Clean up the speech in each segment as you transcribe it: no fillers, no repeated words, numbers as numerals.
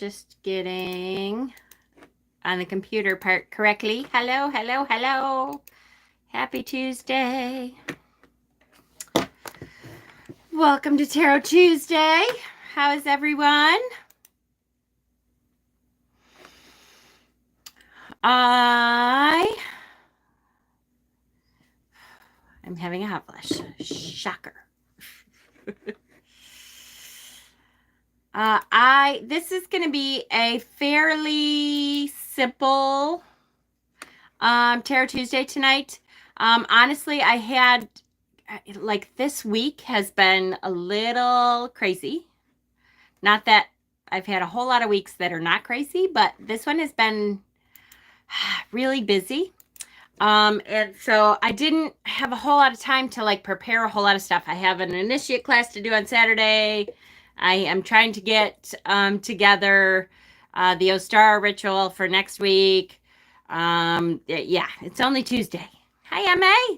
Just getting on the computer part correctly. Hello, hello, hello. Happy Tuesday. Welcome to Tarot Tuesday. How is everyone? I'm having a hot flash. Shocker. This is going to be a fairly simple Tarot Tuesday tonight. Honestly, I had this week has been a little crazy. Not that I've had a whole lot of weeks that are not crazy, but this one has been really busy. And so I didn't have a whole lot of time to prepare a whole lot of stuff. I have an initiate class to do on Saturday. I am trying to get together the Ostara ritual for next week. Yeah, it's only Tuesday. Hi, MA.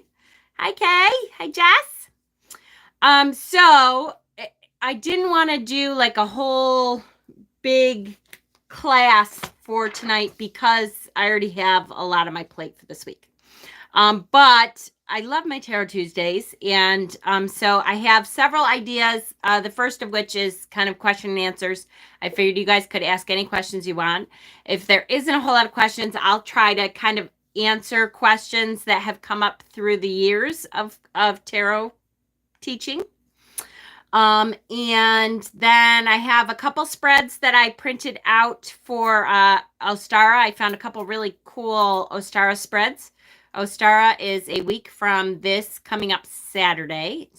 Hi, Kay. Hi, Jess. So I didn't want to do a whole big class for tonight because I already have a lot on my plate for this week. But I love my Tarot Tuesdays, and so I have several ideas, the first of which is kind of question and answers. I figured you guys could ask any questions you want. If there isn't a whole lot of questions, I'll try to kind of answer questions that have come up through the years of tarot teaching. And then I have a couple spreads that I printed out for Ostara. I found a couple really cool Ostara spreads. Ostara is a week from this coming up Sunday.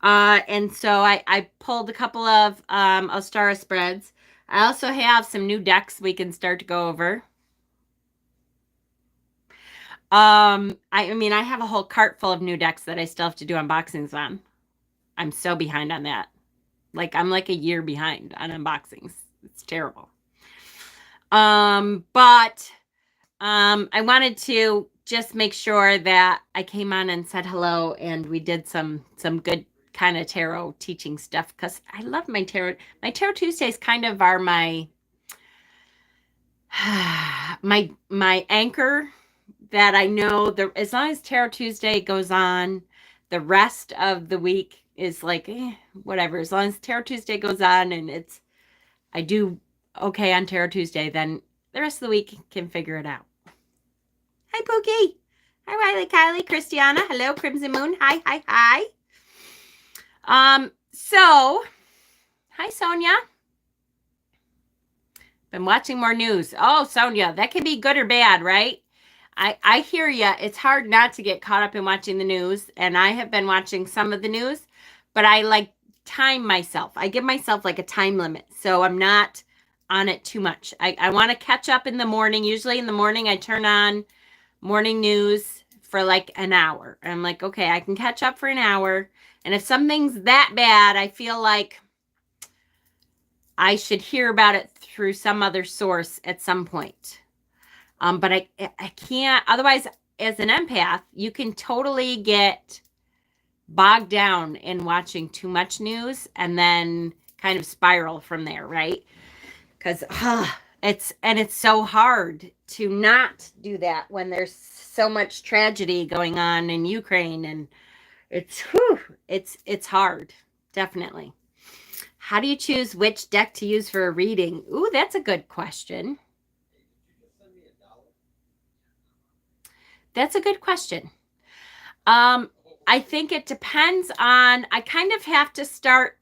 And so I pulled a couple of Ostara spreads. I also have some new decks we can start to go over. I have a whole cart full of new decks that I still have to do unboxings on. I'm so behind on that. I'm a year behind on unboxings. It's terrible. But I wanted to just make sure that I came on and said hello, and we did some good kind of tarot teaching stuff because I love my tarot. My Tarot Tuesdays kind of are my anchor that I know as long as Tarot Tuesday goes on, the rest of the week is whatever. As long as Tarot Tuesday goes on and I do okay on Tarot Tuesday, then the rest of the week can figure it out. Hi, Pookie. Hi, Riley, Kylie, Christiana. Hello, Crimson Moon. Hi. So, hi, Sonia. Been watching more news. Oh, Sonia, that can be good or bad, right? I hear ya. It's hard not to get caught up in watching the news, and I have been watching some of the news, but I time myself. I give myself a time limit, so I'm not on it too much. I want to catch up in the morning. Usually in the morning, I turn on morning news for an hour. And I'm okay, I can catch up for an hour. And if something's that bad, I feel like I should hear about it through some other source at some point. But I can't, otherwise, as an empath, you can totally get bogged down in watching too much news and then kind of spiral from there, right? Because it's so hard to not do that when there's so much tragedy going on in Ukraine, and it's hard, definitely. How do you choose which deck to use for a reading? Ooh, that's a good question. That's a good question. I think it depends on, I kind of have to start,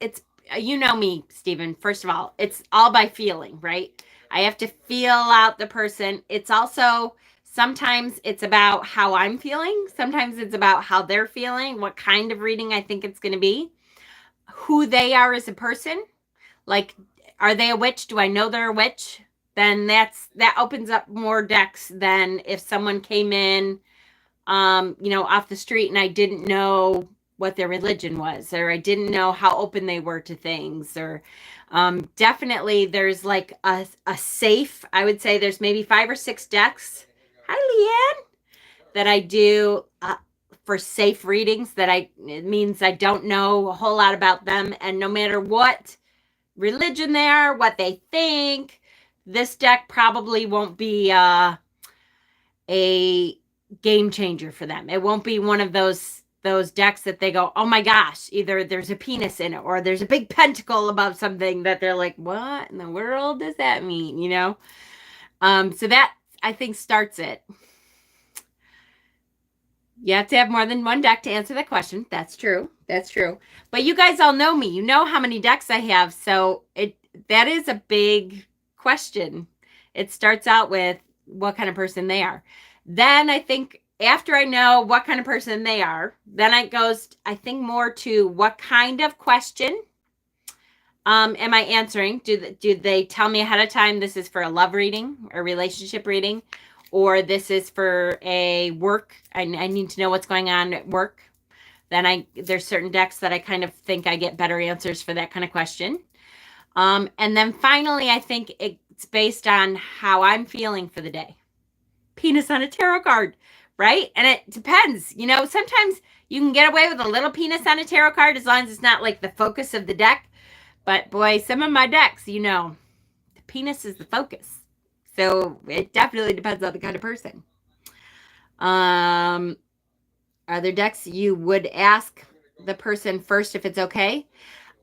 you know me, Stephen, first of all, it's all by feeling, right? I have to feel out the person. It's also, sometimes it's about how I'm feeling. Sometimes it's about how they're feeling, what kind of reading I think it's going to be, who they are as a person. Are they a witch? Do I know they're a witch? Then that opens up more decks than if someone came in, off the street and I didn't know what their religion was, or I didn't know how open they were to things, or definitely there's a safe, I would say there's maybe 5 or 6 decks. Hi, Leanne. That I do for safe readings it means I don't know a whole lot about them, and no matter what religion there, what they think. This deck probably won't be a game changer for them. It won't be one of those decks that they go, oh my gosh, either there's a penis in it or there's a big pentacle above something that they're like, what in the world does that mean? You know? So that I think starts it. You have to have more than one deck to answer that question. That's true. That's true. But you guys all know me. You know how many decks I have. So that is a big question. It starts out with what kind of person they are. Then I think after I know what kind of person they are, then it goes, I think, more to what kind of question am I answering? Do they tell me ahead of time this is for a love reading or relationship reading? Or this is for a work, I need to know what's going on at work. Then there's certain decks that I kind of think I get better answers for that kind of question. And then finally, I think it's based on how I'm feeling for the day. Penis on a tarot card, right? And it depends. You know, sometimes you can get away with a little penis on a tarot card as long as it's not like the focus of the deck. But boy, some of my decks, you know, the penis is the focus. So it definitely depends on the kind of person. Are there decks you would ask the person first if it's okay?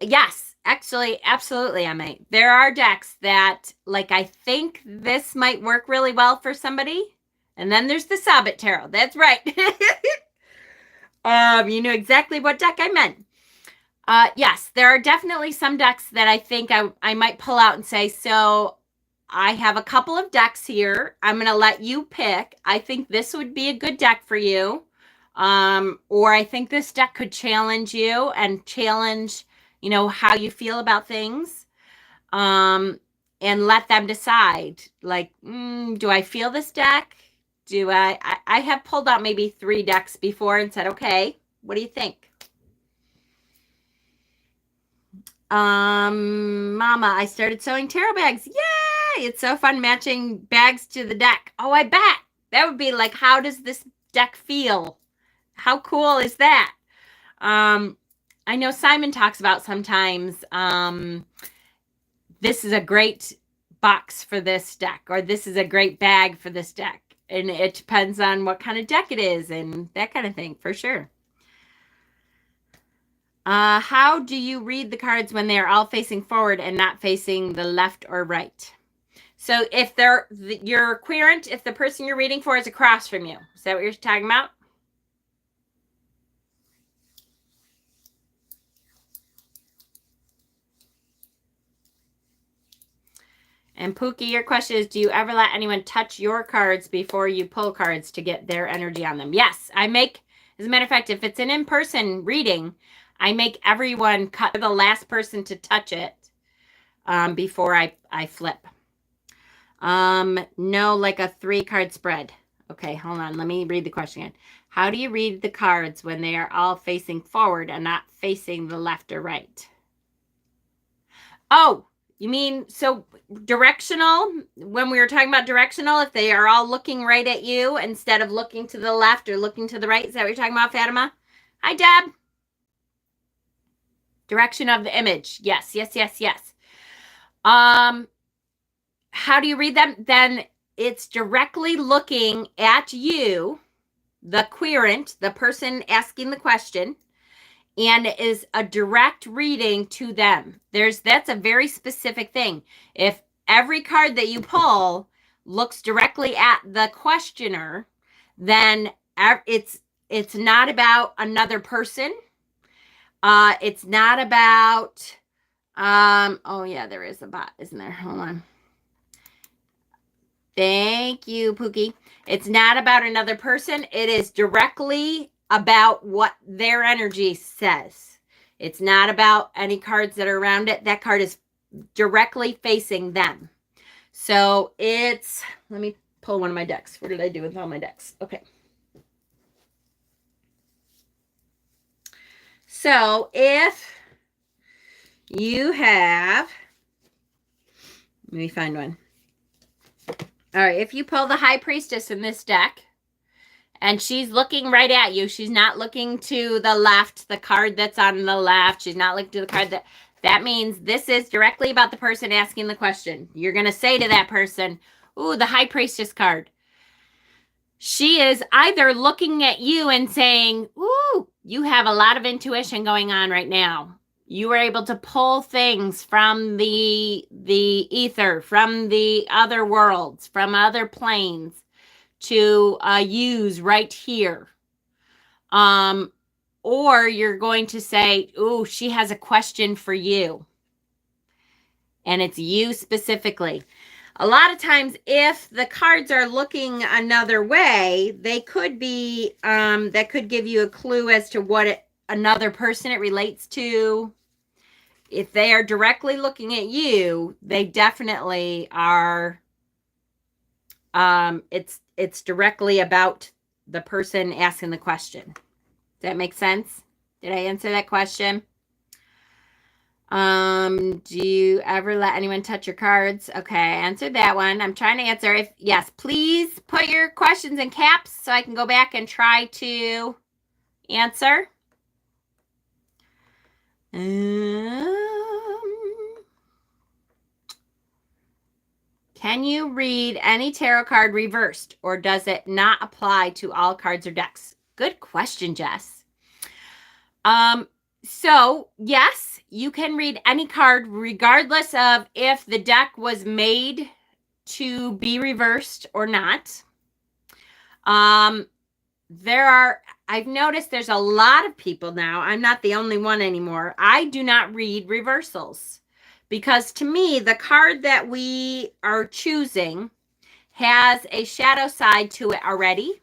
Yes, actually, absolutely, Emma. There are decks that, like, I think this might work really well for somebody. And then there's the Sabbat Tarot. That's right. You know exactly what deck I meant. Yes, there are definitely some decks that I think I might pull out and say, so I have a couple of decks here. I'm going to let you pick. I think this would be a good deck for you. Or I think this deck could challenge you and challenge, you know, how you feel about things. And let them decide, like, do I feel this deck? I have pulled out maybe 3 decks before and said, okay, what do you think? Mama, I started sewing tarot bags. Yay! It's so fun matching bags to the deck. Oh, I bet. That would be like, how does this deck feel? How cool is that? I know Simon talks about sometimes, this is a great box for this deck, or this is a great bag for this deck. And it depends on what kind of deck it is and that kind of thing, for sure. How do you read the cards when they are all facing forward and not facing the left or right? So if you're querent, if the person you're reading for is across from you, is that what you're talking about? And Pookie, your question is, do you ever let anyone touch your cards before you pull cards to get their energy on them? Yes, I make, as a matter of fact, if it's an in-person reading, I make everyone cut the last person to touch it before I flip. No, like a 3-card spread. Okay, hold on. Let me read the question again. How do you read the cards when they are all facing forward and not facing the left or right? Oh, you mean, so directional, when we were talking about directional, if they are all looking right at you instead of looking to the left or looking to the right, is that what you're talking about, Fatima? Hi, Deb. Direction of the image. Yes, yes, yes, yes. How do you read them? Then it's directly looking at you, the querent, the person asking the question, and it is a direct reading to them. That's a very specific thing. If every card that you pull looks directly at the questioner, then it's not about another person. It's not about oh yeah, there is a bot, isn't there? Hold on. Thank you, Pookie. It's not about another person. It is directly about what their energy says. It's not about any cards that are around it. That card is directly facing them. So let me pull one of my decks. What did I do with all my decks? Okay. So if you have, let me find one. All right, if you pull the High Priestess in this deck, and she's looking right at you, she's not looking to the left, the card that's on the left, she's not looking to the card That means this is directly about the person asking the question. You're going to say to that person, ooh, the High Priestess card. She is either looking at you and saying, ooh, you have a lot of intuition going on right now. You were able to pull things from the ether, from the other worlds, from other planes to use right here. Or you're going to say, ooh, she has a question for you. And it's you specifically. A lot of times, if the cards are looking another way, they could be, that could give you a clue as to what another person it relates to. If they are directly looking at you, they definitely are, it's directly about the person asking the question. Does that make sense? Did I answer that question? Do you ever let anyone touch your cards? Okay, I answered that one. I'm trying to answer. If yes, please put your questions in caps so I can go back and try to answer. Can you read any tarot card reversed, or does it not apply to all cards or decks? Good question, Jess. So yes, you can read any card regardless of if the deck was made to be reversed or not. I've noticed there's a lot of people now. I'm not the only one anymore. I do not read reversals because to me, the card that we are choosing has a shadow side to it already.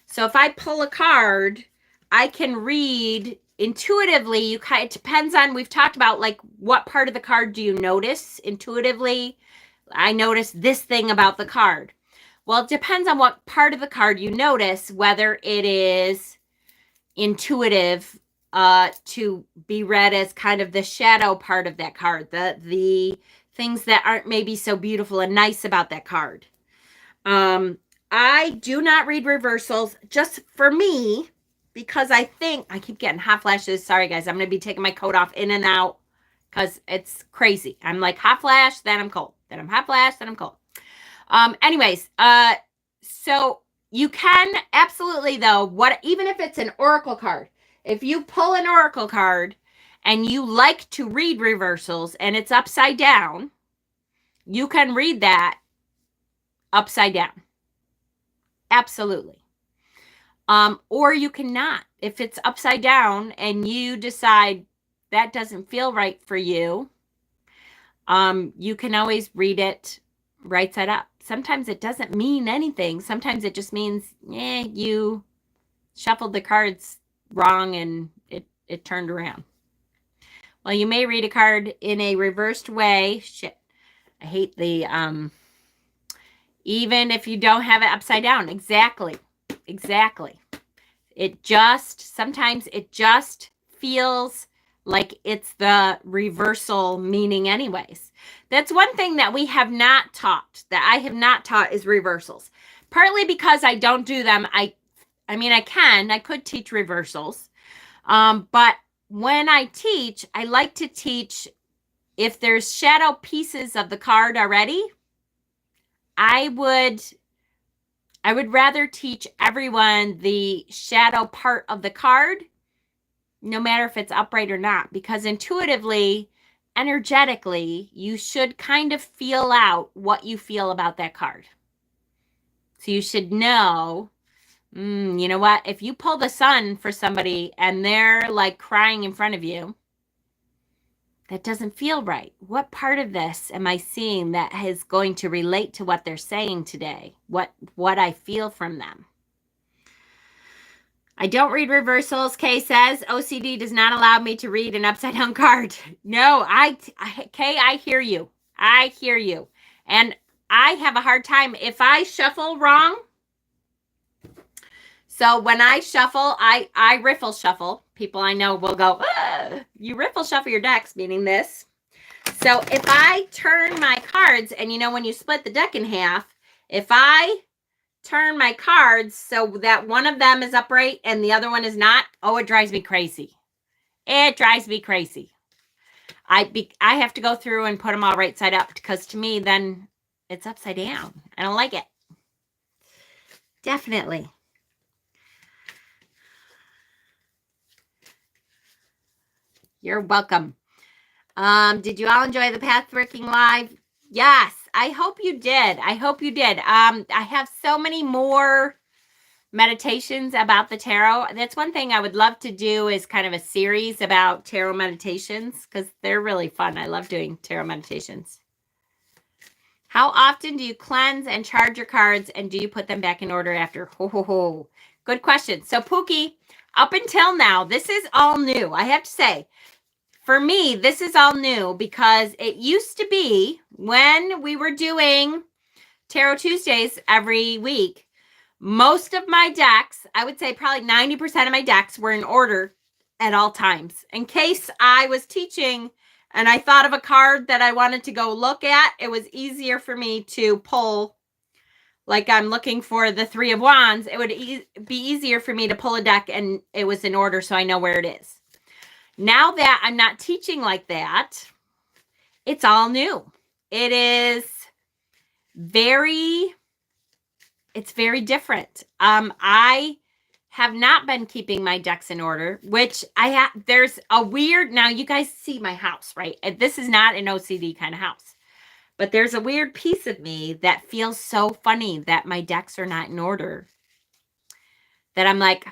So if I pull a card, I can read intuitively. It depends on, we've talked about like what part of the card do you notice intuitively? I notice this thing about the card. Well, it depends on what part of the card you notice, whether it is intuitive to be read as kind of the shadow part of that card, the things that aren't maybe so beautiful and nice about that card. I do not read reversals just for me because I think I keep getting hot flashes. Sorry, guys. I'm going to be taking my coat off in and out because it's crazy. I'm like hot flash, then I'm cold. Then I'm hot flash, then I'm cold. Anyways, so you can absolutely though, even if it's an oracle card, if you pull an oracle card and you like to read reversals and it's upside down, you can read that upside down. Absolutely. Or you cannot. If it's upside down and you decide that doesn't feel right for you, you can always read it right side up. Sometimes it doesn't mean anything. Sometimes it just means, you shuffled the cards wrong and it turned around. Well, you may read a card in a reversed way. Shit. I hate the, even if you don't have it upside down. Exactly. Sometimes it just feels like it's the reversal meaning anyways. That's one thing that we have not taught, that I have not taught, is reversals. Partly because I don't do them. I could teach reversals. But when I teach, I like to teach if there's shadow pieces of the card already. I would rather teach everyone the shadow part of the card, no matter if it's upright or not, because intuitively, energetically, you should kind of feel out what you feel about that card. So you should know, you know what? If you pull the sun for somebody and they're like crying in front of you, that doesn't feel right. What part of this am I seeing that is going to relate to what they're saying today? What I feel from them? I don't read reversals. Kay says OCD does not allow me to read an upside down card. No, Kay, I hear you. And I have a hard time if I shuffle wrong. So when I shuffle, I riffle shuffle. People I know will go, you riffle shuffle your decks, meaning this. So if I turn my cards, and when you split the deck in half, if I turn my cards so that one of them is upright and the other one is not, it drives me crazy. I have to go through and put them all right side up, because to me, then it's upside down. I don't like it. Definitely. You're welcome. Did you all enjoy the Pathworking Live? Yes, I hope you did. I hope you did. I have so many more meditations about the tarot. That's one thing I would love to do, is kind of a series about tarot meditations, because they're really fun. I love doing tarot meditations. How often do you cleanse and charge your cards, and do you put them back in order after? Ho, ho, ho. Good question. So Pookie, up until now, this is all new. I have to say, for me, this is all new, because it used to be when we were doing Tarot Tuesdays every week, most of my decks, I would say probably 90% of my decks, were in order at all times. In case I was teaching and I thought of a card that I wanted to go look at, it was easier for me to pull, like I'm looking for the Three of Wands. It would be easier for me to pull a deck and it was in order, so I know where it is. Now that I'm not teaching like that, it's all new. It is very different. I have not been keeping my decks in order, which there's a weird, now you guys see my house, right? This is not an OCD kind of house, but there's a weird piece of me that feels so funny that my decks are not in order, that I'm like,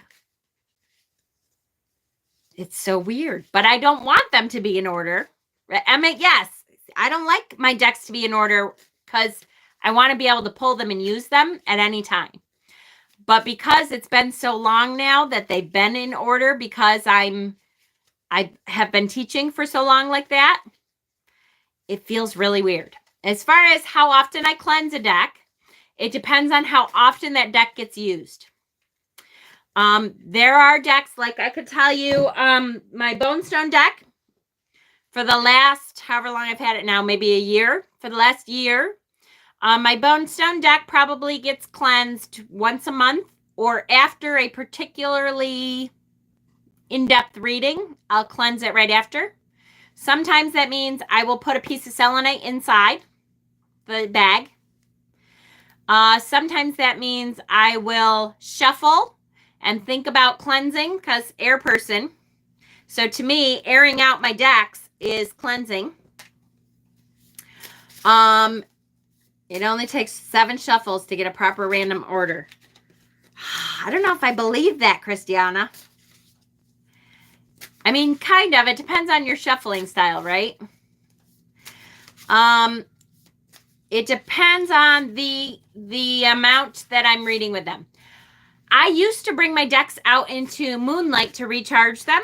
it's so weird, but I don't want them to be in order. I mean, yes, I don't like my decks to be in order, because I want to be able to pull them and use them at any time. But because it's been so long now that they've been in order, because I have been teaching for so long like that, it feels really weird. As far as how often I cleanse a deck, it depends on how often that deck gets used. There are decks, like I could tell you, my Bonestone deck, for the last, however long I've had it now, maybe a year, for the last year, my Bonestone deck probably gets cleansed once a month, or after a particularly in-depth reading, I'll cleanse it right after. Sometimes that means I will put a piece of selenite inside the bag. Sometimes that means I will shuffle and think about cleansing, because air person. So to me, airing out my decks is cleansing. It only takes 7 shuffles to get a proper random order. I don't know if I believe that, Christiana. I mean, kind of. It depends on your shuffling style, right? It depends on the amount that I'm reading with them. I used to bring my decks out into moonlight to recharge them.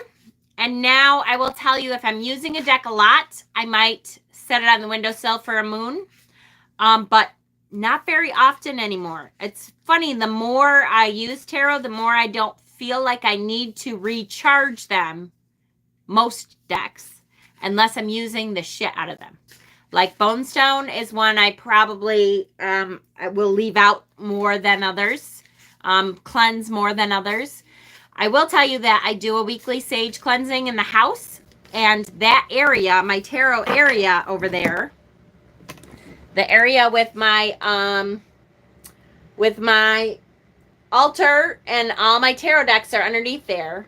And now I will tell you, if I'm using a deck a lot, I might set it on the windowsill for a moon. But not very often anymore. It's funny, the more I use tarot, the more I don't feel like I need to recharge them, most decks, unless I'm using the shit out of them. Like Bonestone is one I probably I will leave out more than others, cleanse more than others. I will tell you that I do a weekly sage cleansing in the house, and that area, my tarot area over there, the area with my altar and all my tarot decks are underneath there.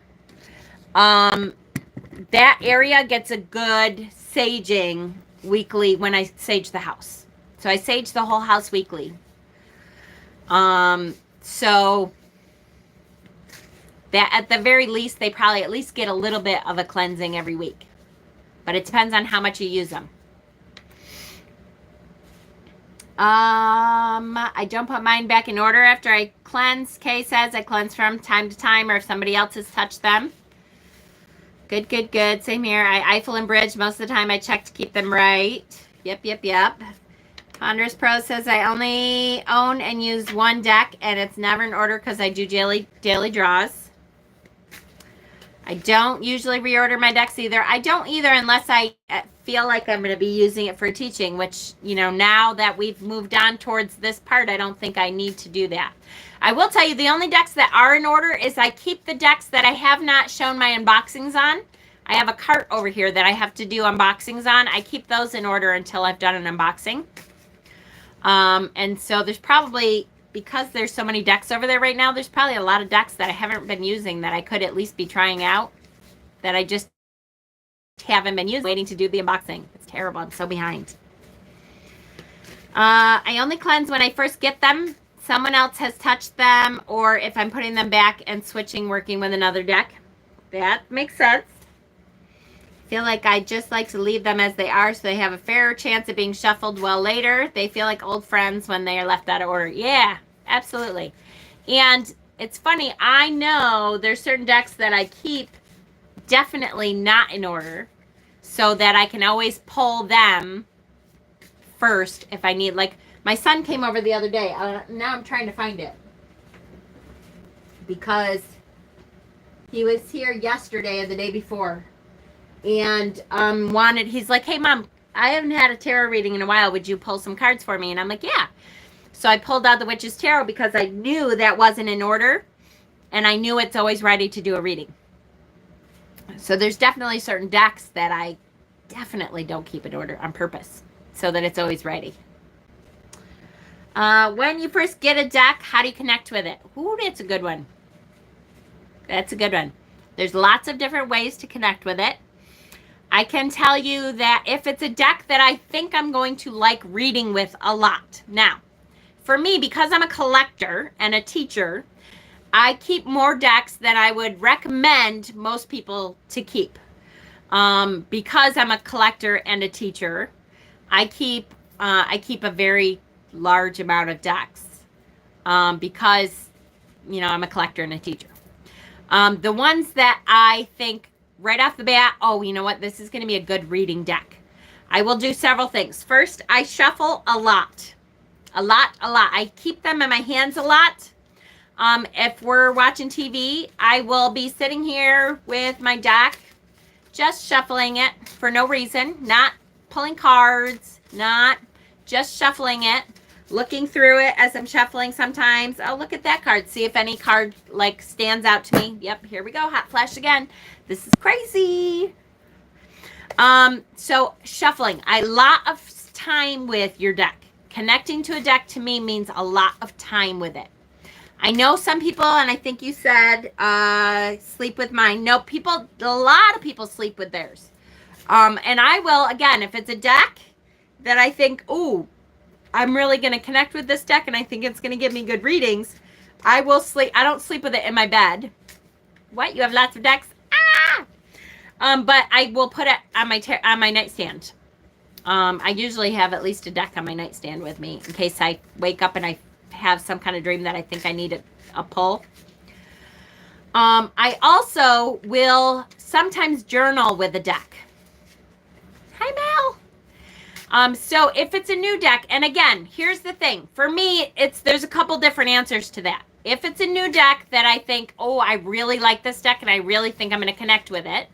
That area gets a good saging weekly when I sage the house. So I sage the whole house weekly. So that at the very least, they probably at least get a little bit of a cleansing every week. But it depends on how much you use them. I don't put mine back in order after I cleanse. Kay says I cleanse from time to time, or if somebody else has touched them. Good, good, good. Same here. I Eiffel and Bridge. Most of the time I check to keep them right. Yep. Ponderous Pro says I only own and use one deck, and it's never in order because I do daily draws. I don't usually reorder my decks either. I don't either unless I feel like I'm going to be using it for teaching, which, you know, now that we've moved on towards this part, I don't think I need to do that. I will tell you, the only decks that are in order is I keep the decks that I have not shown my unboxings on. I have a cart over here that I have to do unboxings on. I keep those in order until I've done an unboxing. And so there's probably, because there's so many decks over there right now, there's probably a lot of decks that I haven't been using that I could at least be trying out, that I just haven't been using, waiting to do the unboxing. It's terrible. I'm so behind. I only cleanse when I first get them. Someone else has touched them, or if I'm putting them back and switching, working with another deck. That makes sense. I feel like I just like to leave them as they are so they have a fairer chance of being shuffled well later. They feel like old friends when they are left out of order. Yeah, absolutely. And it's funny, I know there's certain decks that I keep definitely not in order so that I can always pull them first if I need. Like, my son came over the other day. Now I'm trying to find it because he was here yesterday or the day before, and he's like, hey Mom, I haven't had a tarot reading in a while, would you pull some cards for me? And I'm like, yeah. So I pulled out the Witch's Tarot because I knew that wasn't in order, and I knew it's always ready to do a reading. So there's definitely certain decks that I definitely don't keep in order on purpose so that it's always ready. When you first get a deck, how do you connect with it? Ooh, that's a good one. That's a good one. There's lots of different ways to connect with it. I can tell you that if it's a deck that I think I'm going to like reading with a lot. Now, for me, because I'm a collector and a teacher, I keep more decks than I would recommend most people to keep. Because I'm a collector and a teacher, I keep a very large amount of decks because, you know, I'm a collector and a teacher. The ones that I think right off the bat, oh, you know what, this is going to be a good reading deck. I will do several things. First, I shuffle a lot. I keep them in my hands a lot. If we're watching TV, I will be sitting here with my deck, just shuffling it for no reason, not pulling cards, not just shuffling it, looking through it as I'm shuffling sometimes. Oh, look at that card. See if any card like stands out to me. Yep, here we go. Hot flash again. This is crazy. So shuffling, a lot of time with your deck. Connecting to a deck to me means a lot of time with it. I know some people, and I think you said sleep with mine. No, a lot of people sleep with theirs. And I will, again, if it's a deck that I think, ooh, I'm really going to connect with this deck and I think it's going to give me good readings, I will sleep. I don't sleep with it in my bed. What? You have lots of decks? Ah! But I will put it on my nightstand. I usually have at least a deck on my nightstand with me in case I wake up and I have some kind of dream that I think I need a pull. I also will sometimes journal with a deck. Hi, Mel. So if it's a new deck, and again, here's the thing. For me, there's a couple different answers to that. If it's a new deck that I think, oh, I really like this deck and I really think I'm going to connect with it,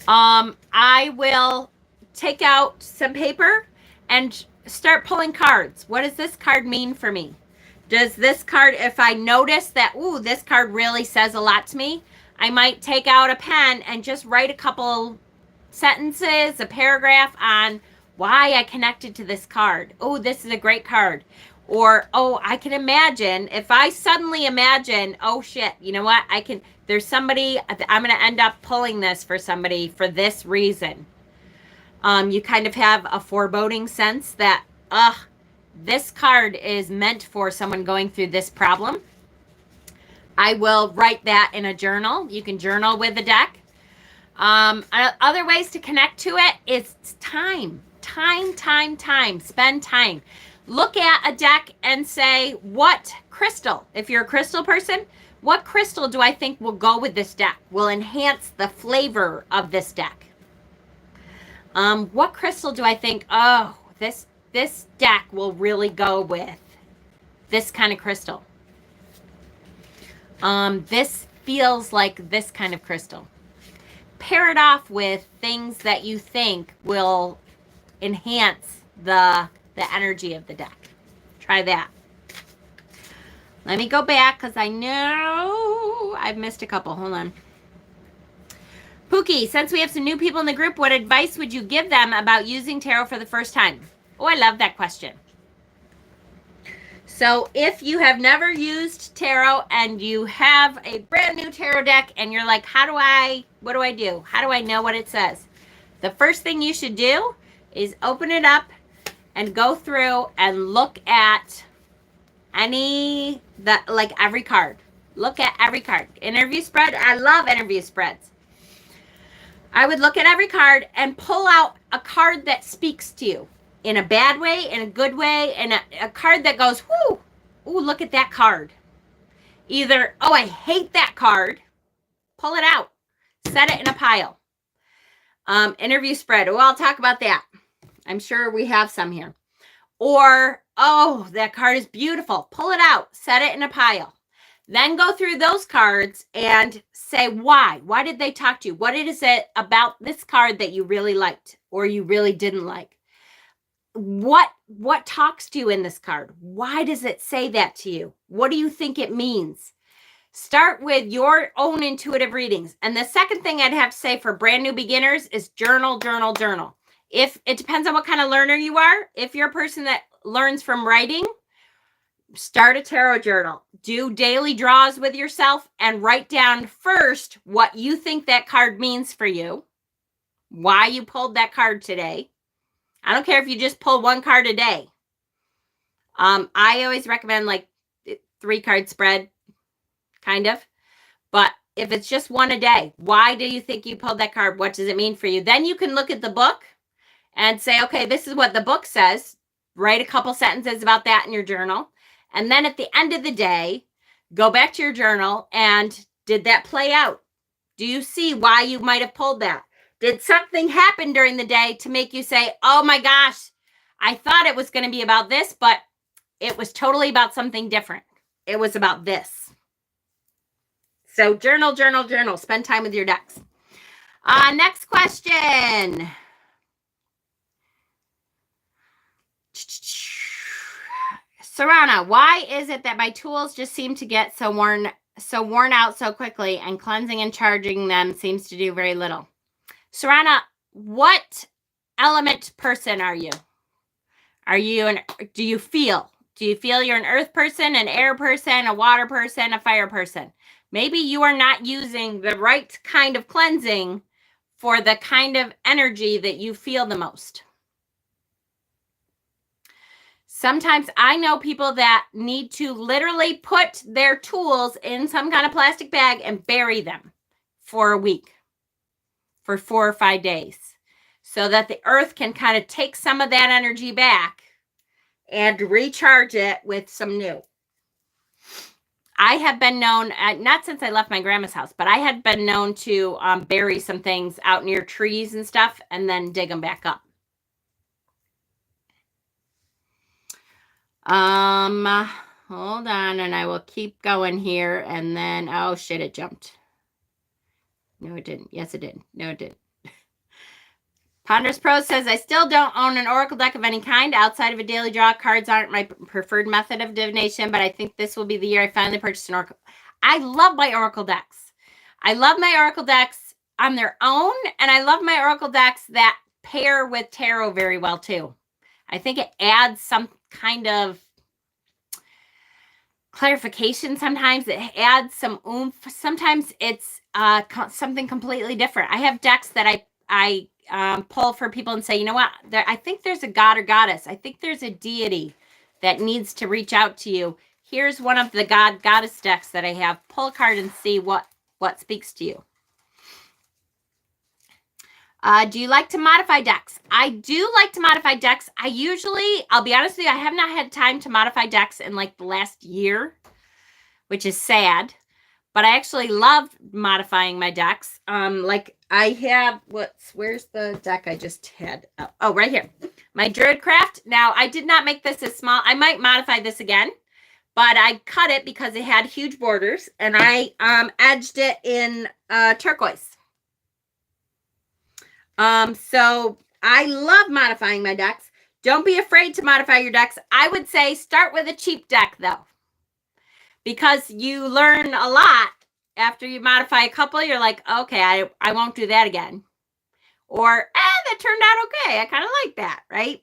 I will take out some paper and start pulling cards. What does this card mean for me? Does this card, if I notice that, ooh, this card really says a lot to me, I might take out a pen and just write a couple sentences, a paragraph on why I connected to this card. Oh, this is a great card. Or, oh, I can imagine, if I suddenly imagine, oh shit, you know what, there's somebody, I'm going to end up pulling this for somebody for this reason. You kind of have a foreboding sense that, this card is meant for someone going through this problem. I will write that in a journal. You can journal with the deck. Other ways to connect to it is time. Spend time. Look at a deck and say, what crystal, if you're a crystal person, what crystal do I think will go with this deck, will enhance the flavor of this deck? What crystal do I think, oh, this deck will really go with this kind of crystal? This feels like this kind of crystal. Pair it off with things that you think will enhance the energy of the deck. Try that. Let me go back because I know I've missed a couple. Hold on. Pookie, since we have some new people in the group, what advice would you give them about using tarot for the first time? Oh, I love that question. So if you have never used tarot and you have a brand new tarot deck and you're like, what do I do? How do I know what it says? The first thing you should do is open it up and go through and look at every card. Look at every card. Interview spread. I love interview spreads. I would look at every card and pull out a card that speaks to you in a bad way, in a good way, and a card that goes, whoo, ooh, look at that card. Either, oh, I hate that card. Pull it out. Set it in a pile. Interview spread. Oh, I'll talk about that. I'm sure we have some here. Or, oh, that card is beautiful. Pull it out. Set it in a pile. Then go through those cards and say why. Why did they talk to you? What is it about this card that you really liked or you really didn't like? What talks to you in this card? Why does it say that to you? What do you think it means? Start with your own intuitive readings. And the second thing I'd have to say for brand new beginners is journal, journal, journal. If it depends on what kind of learner you are. If you're a person that learns from writing, start a tarot journal. Do daily draws with yourself and write down first what you think that card means for you, why you pulled that card today. I don't care if you just pull one card a day. I always recommend like 3-card spread, kind of. But if it's just one a day, why do you think you pulled that card? What does it mean for you? Then you can look at the book and say, okay, this is what the book says. Write a couple sentences about that in your journal. And then at the end of the day, go back to your journal and did that play out? Do you see why you might have pulled that? Did something happen during the day to make you say, oh my gosh, I thought it was going to be about this, but it was totally about something different. It was about this. So journal, journal, journal. Spend time with your decks. Next question. Sarana, why is it that my tools just seem to get so worn out so quickly, and cleansing and charging them seems to do very little? Sarana, what element person are you? Do you feel you're an earth person, an air person, a water person, a fire person? Maybe you are not using the right kind of cleansing for the kind of energy that you feel the most. Sometimes I know people that need to literally put their tools in some kind of plastic bag and bury them for a week, for 4 or 5 days, so that the earth can kind of take some of that energy back and recharge it with some new. I have been known, not since I left my grandma's house, but I had been known to bury some things out near trees and stuff and then dig them back up. Hold on, and I will keep going here, and then, oh shit, it jumped. No, it didn't. Yes, it did. No, it didn't. Ponderous Pro says, I still don't own an oracle deck of any kind outside of a daily draw. Cards aren't my preferred method of divination, but I think this will be the year I finally purchase an oracle. I love my oracle decks. I love my oracle decks on their own, and I love my oracle decks that pair with tarot very well, too. I think it adds some kind of clarification. Sometimes it adds some oomph. Sometimes it's something completely different. I have decks that I pull for people and say, you know what, I think there's a god or goddess. I think there's a deity that needs to reach out to you. Here's one of the god goddess decks that I have. Pull a card and see what speaks to you. Do you like to modify decks? I do like to modify decks. I'll be honest with you, I have not had time to modify decks in like the last year, which is sad. But I actually love modifying my decks. Like I have, where's the deck I just had? Oh, right here. My Druidcraft. Now, I did not make this as small. I might modify this again, but I cut it because it had huge borders, and I edged it in turquoise. So I love modifying my decks. Don't be afraid to modify your decks. I would say start with a cheap deck, though, because you learn a lot after you modify a couple, you're like, okay, I won't do that again. Or, that turned out okay. I kind of like that, right?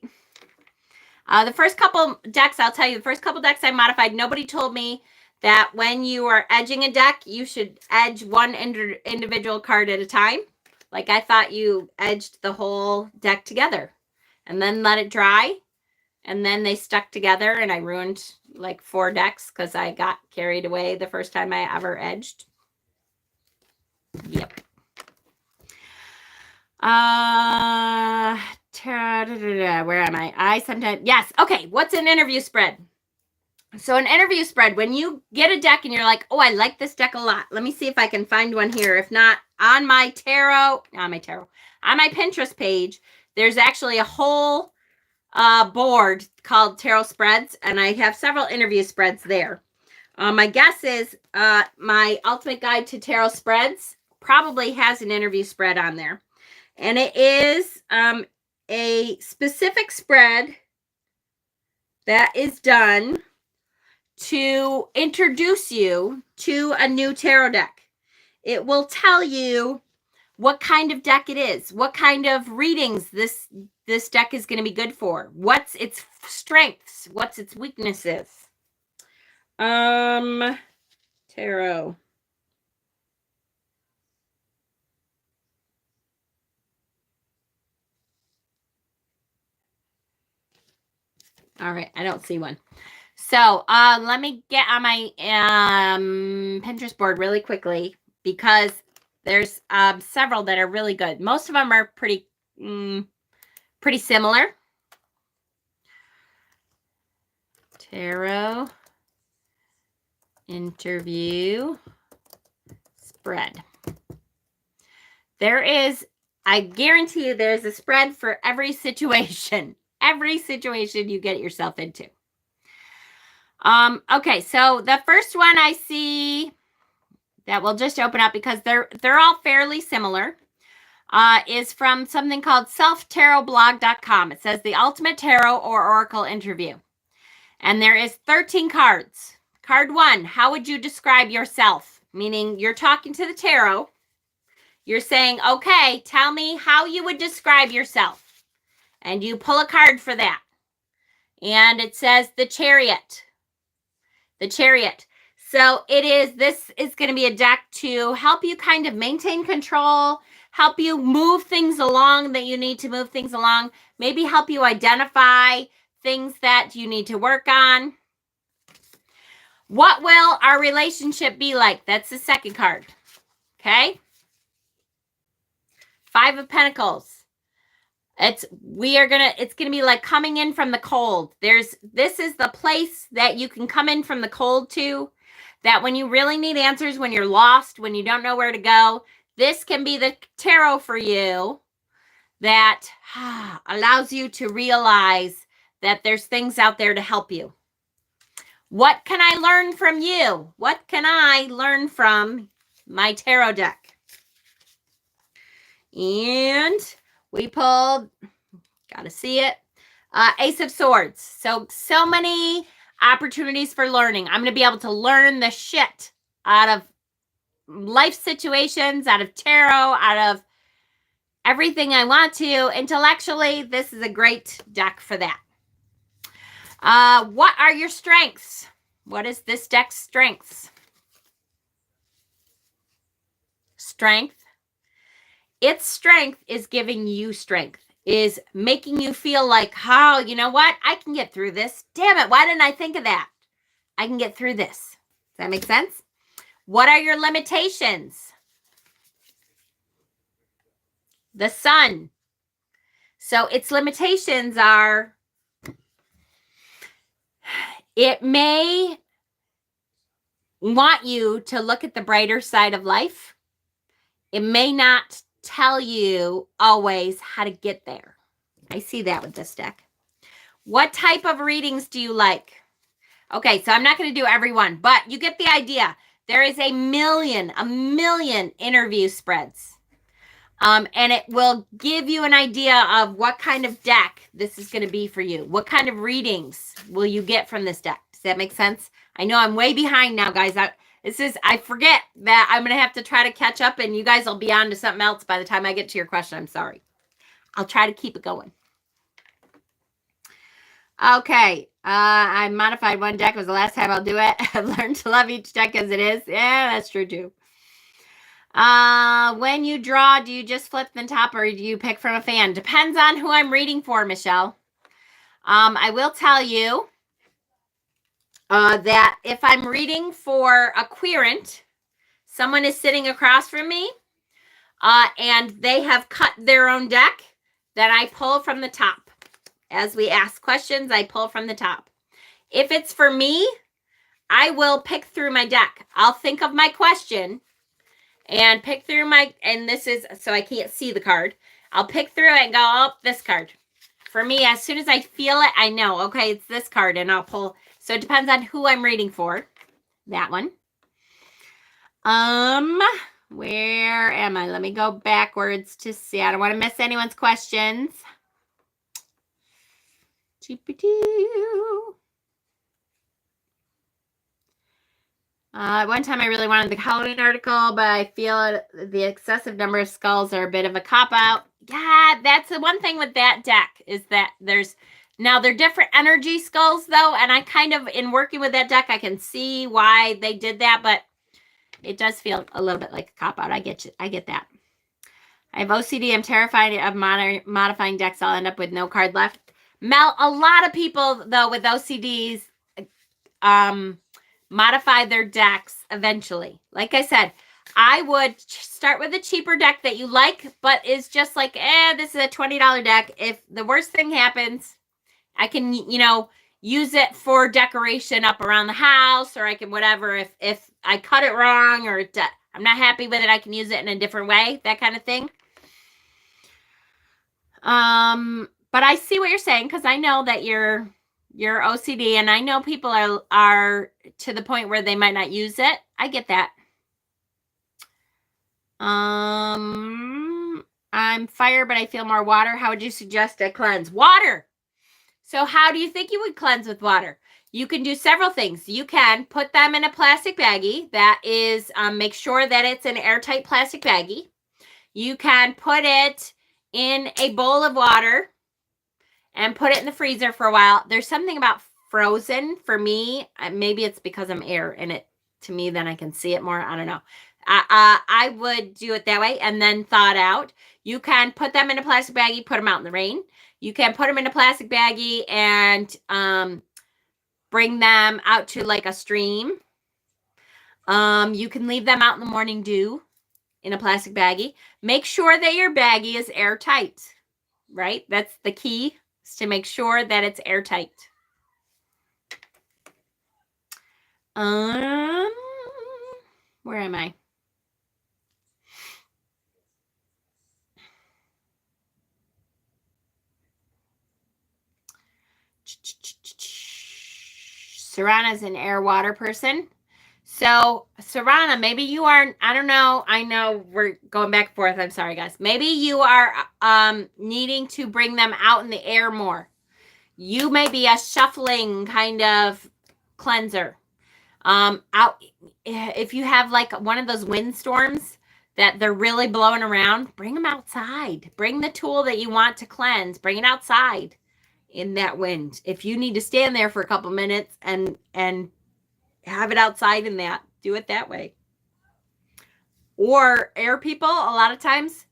The first couple decks, I'll tell you, the first couple decks I modified, nobody told me that when you are edging a deck, you should edge one individual card at a time. Like I thought you edged the whole deck together and then let it dry. And then they stuck together and I ruined like 4 decks because I got carried away the first time I ever edged. Yep. Where am I? Yes. Okay. What's an interview spread? So an interview spread, when you get a deck and you're like, oh, I like this deck a lot. Let me see if I can find one here. If not, on my Pinterest page, there's actually a whole board called Tarot Spreads, and I have several interview spreads there. My guess is my Ultimate Guide to Tarot Spreads probably has an interview spread on there. And it is a specific spread that is done to introduce you to a new tarot deck. It will tell you what kind of deck it is, what kind of readings this deck is going to be good for, what's its strengths, what's its weaknesses. Tarot. All right, I don't see one. So let me get on my Pinterest board really quickly because there's several that are really good. Most of them are pretty similar. Tarot interview spread. There is, I guarantee you, there's a spread for every situation. Every situation you get yourself into. Okay, so the first one I see that will just open up because they're all fairly similar is from something called selftarotblog.com. It says the ultimate tarot or oracle interview. And there is 13 cards. Card 1, how would you describe yourself? Meaning you're talking to the tarot. You're saying, okay, tell me how you would describe yourself. And you pull a card for that. And it says the Chariot. The Chariot. So this is going to be a deck to help you kind of maintain control, help you move things along that you need to move things along, maybe help you identify things that you need to work on. What will our relationship be like? That's the second card. Okay? 5 of Pentacles. It's gonna be like coming in from the cold. This is the place that you can come in from the cold to, that when you really need answers, when you're lost, when you don't know where to go, this can be the tarot for you that allows you to realize that there's things out there to help you. What can I learn from you? What can I learn from my tarot deck? And we pulled, gotta see it, Ace of Swords. So many opportunities for learning. I'm going to be able to learn the shit out of life situations, out of tarot, out of everything I want to. Intellectually, this is a great deck for that. What are your strengths? What is this deck's strengths? Strength. Its strength is giving you strength, is making you feel like, oh, you know what? I can get through this. Damn it. Why didn't I think of that? I can get through this. Does that make sense? What are your limitations? The Sun. So its limitations are, it may want you to look at the brighter side of life. It may not tell you always how to get there. I see that with this deck. What type of readings do you like? Okay, so I'm not going to do every one, but you get the idea. There is a million interview spreads. And it will give you an idea of what kind of deck this is going to be for you. What kind of readings will you get from this deck? Does that make sense? I know I'm way behind now, guys. I forget that I'm going to have to try to catch up, and you guys will be on to something else by the time I get to your question. I'm sorry. I'll try to keep it going. Okay. I modified one deck. It was the last time I'll do it. I've learned to love each deck as it is. Yeah, that's true too. When you draw, do you just flip the top or do you pick from a fan? Depends on who I'm reading for, Michelle. I will tell you that if I'm reading for a querent, someone is sitting across from me, and they have cut their own deck, then I pull from the top. As we ask questions, I pull from the top. If it's for me, I will pick through my deck. I'll think of my question and pick through and this is, so I can't see the card. I'll pick through it and go, oh, this card. For me, as soon as I feel it, I know, okay, it's this card, and I'll pull. So it depends on who I'm reading for. That one. Where am I? Let me go backwards to see. I don't want to miss anyone's questions. One time I really wanted the Halloween article, but I feel the excessive number of skulls are a bit of a cop-out. Yeah, that's the one thing with that deck is that they're different energy skulls, though, and I kind of, in working with that deck, I can see why they did that, but it does feel a little bit like a cop-out. I get you. I get that. I have OCD. I'm terrified of modifying decks. I'll end up with no card left. Mel, a lot of people, though, with OCDs modify their decks eventually. Like I said, I would start with a cheaper deck that you like, but is just like, this is a $20 deck. If the worst thing happens, I can, use it for decoration up around the house, or I can whatever. If I cut it wrong or I'm not happy with it, I can use it in a different way, that kind of thing. But I see what you're saying, because I know that you're OCD, and I know people are to the point where they might not use it. I get that. I'm fire, but I feel more water. How would you suggest I cleanse? Water. So how do you think you would cleanse with water? You can do several things. You can put them in a plastic baggie. That is, make sure that it's an airtight plastic baggie. You can put it in a bowl of water and put it in the freezer for a while. There's something about frozen for me. Maybe it's because I'm air in it to me, then I can see it more. I don't know. I would do it that way and then thaw it out. You can put them in a plastic baggie, put them out in the rain. You can put them in a plastic baggie and bring them out to like a stream. You can leave them out in the morning dew in a plastic baggie. Make sure that your baggie is airtight, right? That's the key, is to make sure that it's airtight. Where am I? Sarana's an air water person. So, Sarana, maybe you are, I don't know. I know we're going back and forth. I'm sorry, guys. Maybe you are needing to bring them out in the air more. You may be a shuffling kind of cleanser. If you have like one of those windstorms that they're really blowing around, bring them outside. Bring the tool that you want to cleanse. Bring it outside in that wind. If you need to stand there for a couple minutes and have it outside in that, do it that way. Or air people, a lot of times,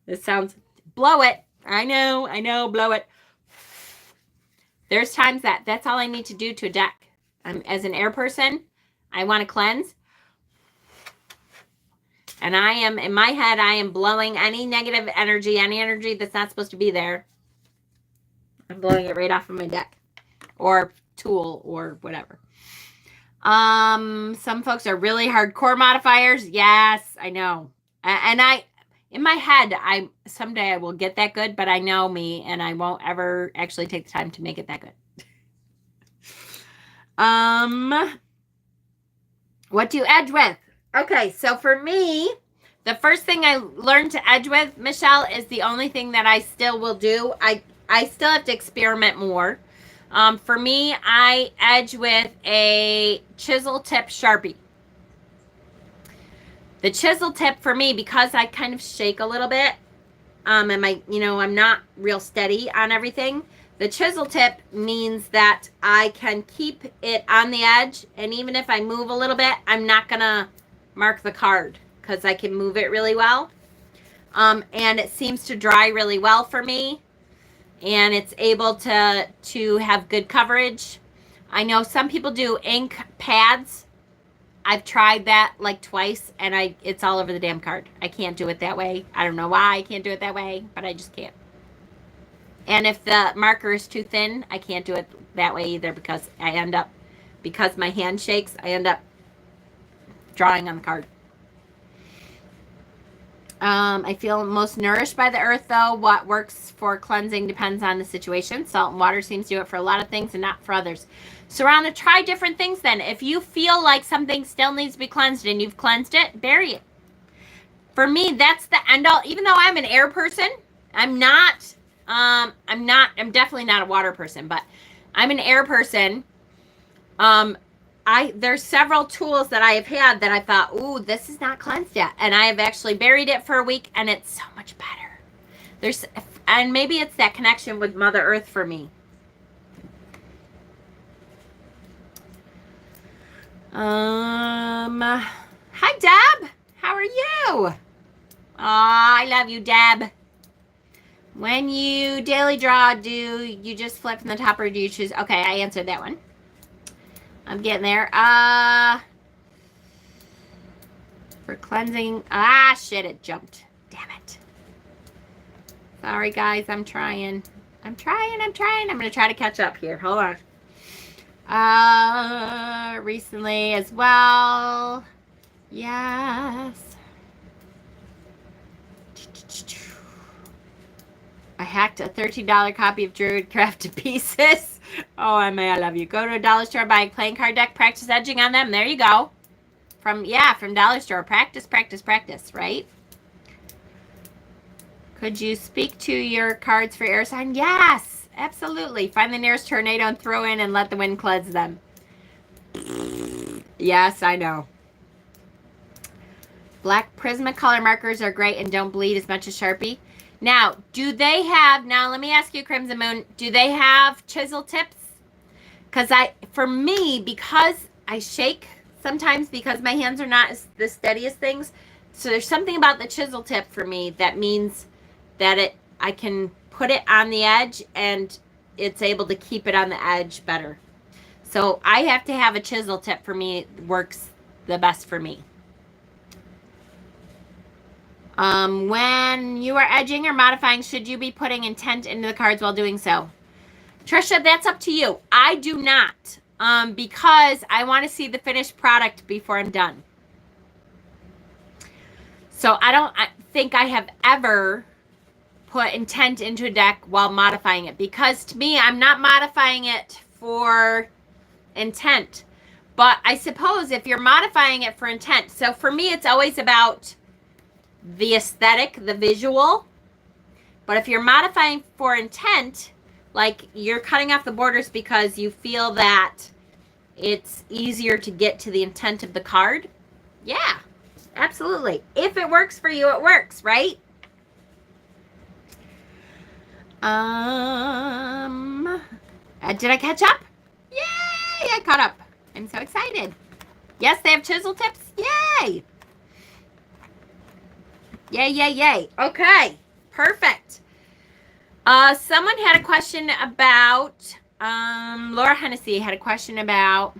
this sounds, blow it. I know, blow it. There's times that's all I need to do to a deck. As an air person, I want to cleanse. And I am, in my head, I am blowing any negative energy, any energy that's not supposed to be there. I'm blowing it right off of my deck or tool or whatever. Some folks are really hardcore modifiers. Yes, I know. And in my head, someday I will get that good, but I know me and I won't ever actually take the time to make it that good. What do you edge with? Okay, so for me, the first thing I learned to edge with, Michelle, is the only thing that I still will do. I still have to experiment more. For me, I edge with a chisel tip Sharpie. The chisel tip for me, because I kind of shake a little bit, and I'm not real steady on everything. The chisel tip means that I can keep it on the edge, and even if I move a little bit, I'm not gonna mark the card because I can move it really well. And it seems to dry really well for me, and it's able to have good coverage. I know some people do ink pads. I've tried that like twice, and it's all over the damn card. I can't do it that way. I don't know why I can't do it that way, but I just can't. And if the marker is too thin, I can't do it that way either, because because my hand shakes, I end up drawing on the card. I feel most nourished by the earth, though. What works for cleansing depends on the situation. Salt and water seems to do it for a lot of things and not for others. So, Rhonda, try different things then. If you feel like something still needs to be cleansed and you've cleansed it, bury it. For me, that's the end all. Even though I'm an air person, I'm definitely not a water person, but I'm an air person. There's several tools that I have had that I thought, ooh, this is not cleansed yet. And I have actually buried it for a week, and it's so much better. And maybe it's that connection with Mother Earth for me. Hi, Deb. How are you? Oh, I love you, Deb. When you daily draw, do you just flip from the top, or do you choose? Okay, I answered that one. I'm getting there. For cleansing. Shit, it jumped. Damn it. Sorry, guys. I'm trying. I'm going to try to catch up here. Hold on. Recently as well. Yes. I hacked a $13 copy of Druidcraft to pieces. Oh, Emma, I love you. Go to a dollar store, buy a playing card deck, practice edging on them. There you go. From dollar store. Practice, right? Could you speak to your cards for air sign? Yes, absolutely. Find the nearest tornado and throw in and let the wind cleanse them. Yes, I know. Black Prismacolor markers are great and don't bleed as much as Sharpie. Now, let me ask you, Crimson Moon, do they have chisel tips? Because because I shake sometimes, because my hands are not the steadiest things, so there's something about the chisel tip for me that means that I can put it on the edge and it's able to keep it on the edge better. So I have to have a chisel tip for me. It works the best for me. When you are edging or modifying, should you be putting intent into the cards while doing so? Trisha, that's up to you. I do not, because I want to see the finished product before I'm done. So I think I have ever put intent into a deck while modifying it, because to me, I'm not modifying it for intent. But I suppose if you're modifying it for intent, so for me, it's always about the aesthetic, the visual. But if you're modifying for intent, like you're cutting off the borders because you feel that it's easier to get to the intent of the card, yeah, absolutely. If it works for you, it works, right? Did I catch up? Yay, I caught up. I'm so excited. Yes, they have chisel tips. Yay. Yay. Okay, perfect. Someone had a question about, Laura Hennessy had a question about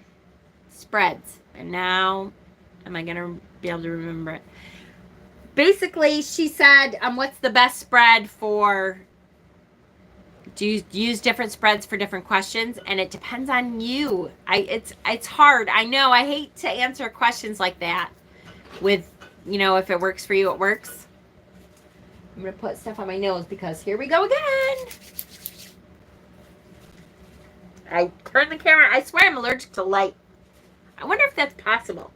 spreads. And now, am I going to be able to remember it? Basically, she said, what's the best spread for, do you use different spreads for different questions? And it depends on you. It's hard. I know. I hate to answer questions like that with, if it works for you, it works. I'm going to put stuff on my nose because here we go again. I turned the camera. I swear I'm allergic to light. I wonder if that's possible.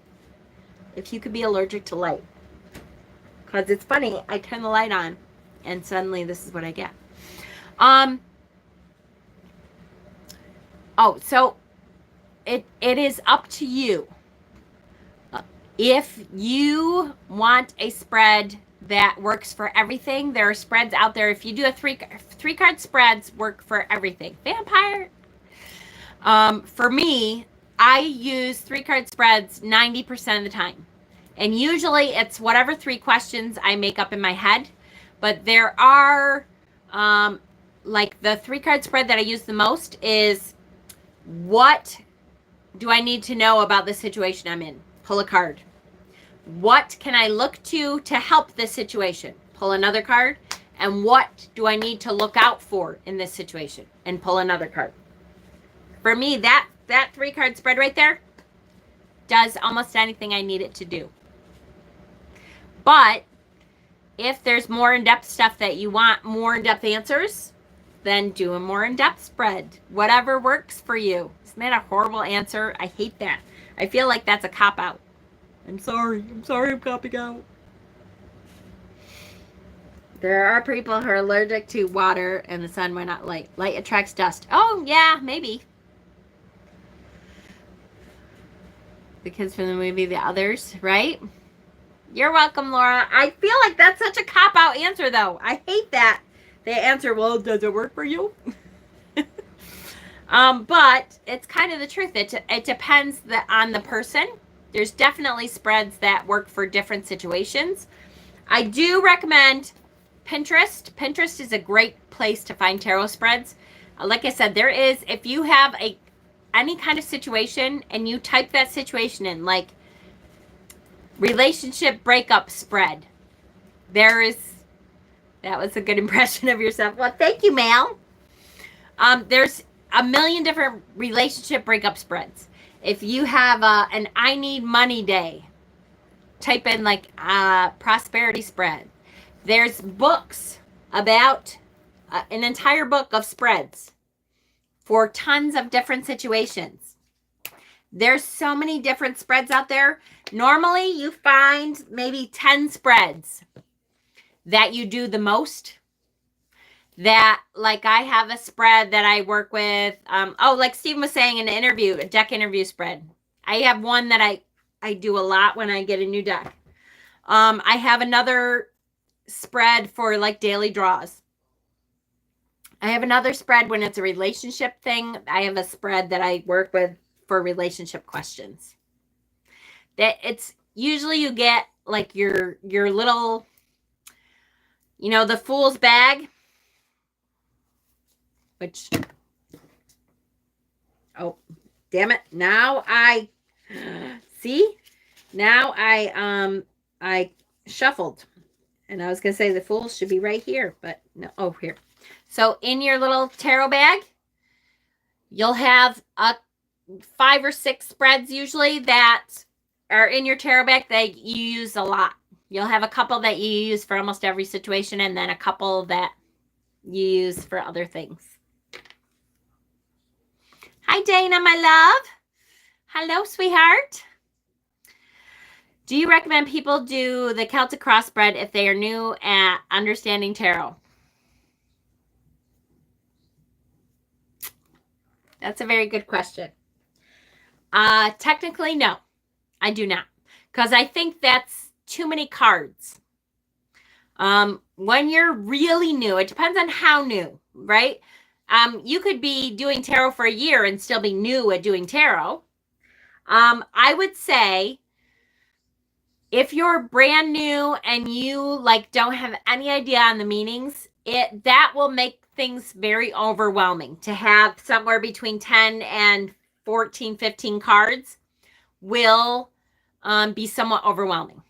If you could be allergic to light. Because it's funny. I turn the light on and suddenly this is what I get. Oh, so it is up to you. If you want a spread that works for everything, there are spreads out there. If you do a three card spreads work for everything. Vampire. For me, I use 3 card spreads 90% of the time. And usually it's whatever 3 questions I make up in my head. But there are, like the 3 card spread that I use the most is, what do I need to know about the situation I'm in? Pull a card. What can I look to help this situation? Pull another card. And what do I need to look out for in this situation? And pull another card. For me, that 3-card spread right there does almost anything I need it to do. But if there's more in-depth stuff that you want, more in-depth answers, then do a more in-depth spread. Whatever works for you. Isn't that a horrible answer? I hate that. I feel like that's a cop-out. I'm sorry I'm copping out. There are people who are allergic to water and the sun. Why not light? Light attracts dust. Oh, yeah, maybe. The kids from the movie The Others, right? You're welcome, Laura. I feel like that's such a cop-out answer, though. I hate that. They answer, well, does it work for you? But it's kind of the truth. It depends on the person. There's definitely spreads that work for different situations. I do recommend Pinterest. Pinterest is a great place to find tarot spreads. Like I said, there is, if you have any kind of situation and you type that situation in, like relationship breakup spread, that was a good impression of yourself. Well, thank you, Mal. There's a million different relationship breakup spreads. If you have an I need money day, type in like prosperity spread. There's books about an entire book of spreads for tons of different situations. There's so many different spreads out there. Normally you find maybe 10 spreads that you do the most. That, like, I have a spread that I work with. Like Stephen was saying in an interview, a deck interview spread. I have one that I do a lot when I get a new deck. I have another spread for like daily draws. I have another spread when it's a relationship thing. I have a spread that I work with for relationship questions. That it's usually you get like your little, the fool's bag. Which, oh, damn it. Now I shuffled. And I was going to say the fools should be right here, but no, here. So in your little tarot bag, you'll have 5 or 6 spreads usually that are in your tarot bag that you use a lot. You'll have a couple that you use for almost every situation, and then a couple that you use for other things. Hi, Dana, my love. Hello, sweetheart. Do you recommend people do the Celtic cross spread if they are new at understanding tarot? That's a very good question. Technically, no, I do not. Because I think that's too many cards. When you're really new, it depends on how new, right? You could be doing tarot for a year and still be new at doing tarot. I would say if you're brand new and you don't have any idea on the meanings, that will make things very overwhelming. To have somewhere between 10 and 14, 15 cards will be somewhat overwhelming.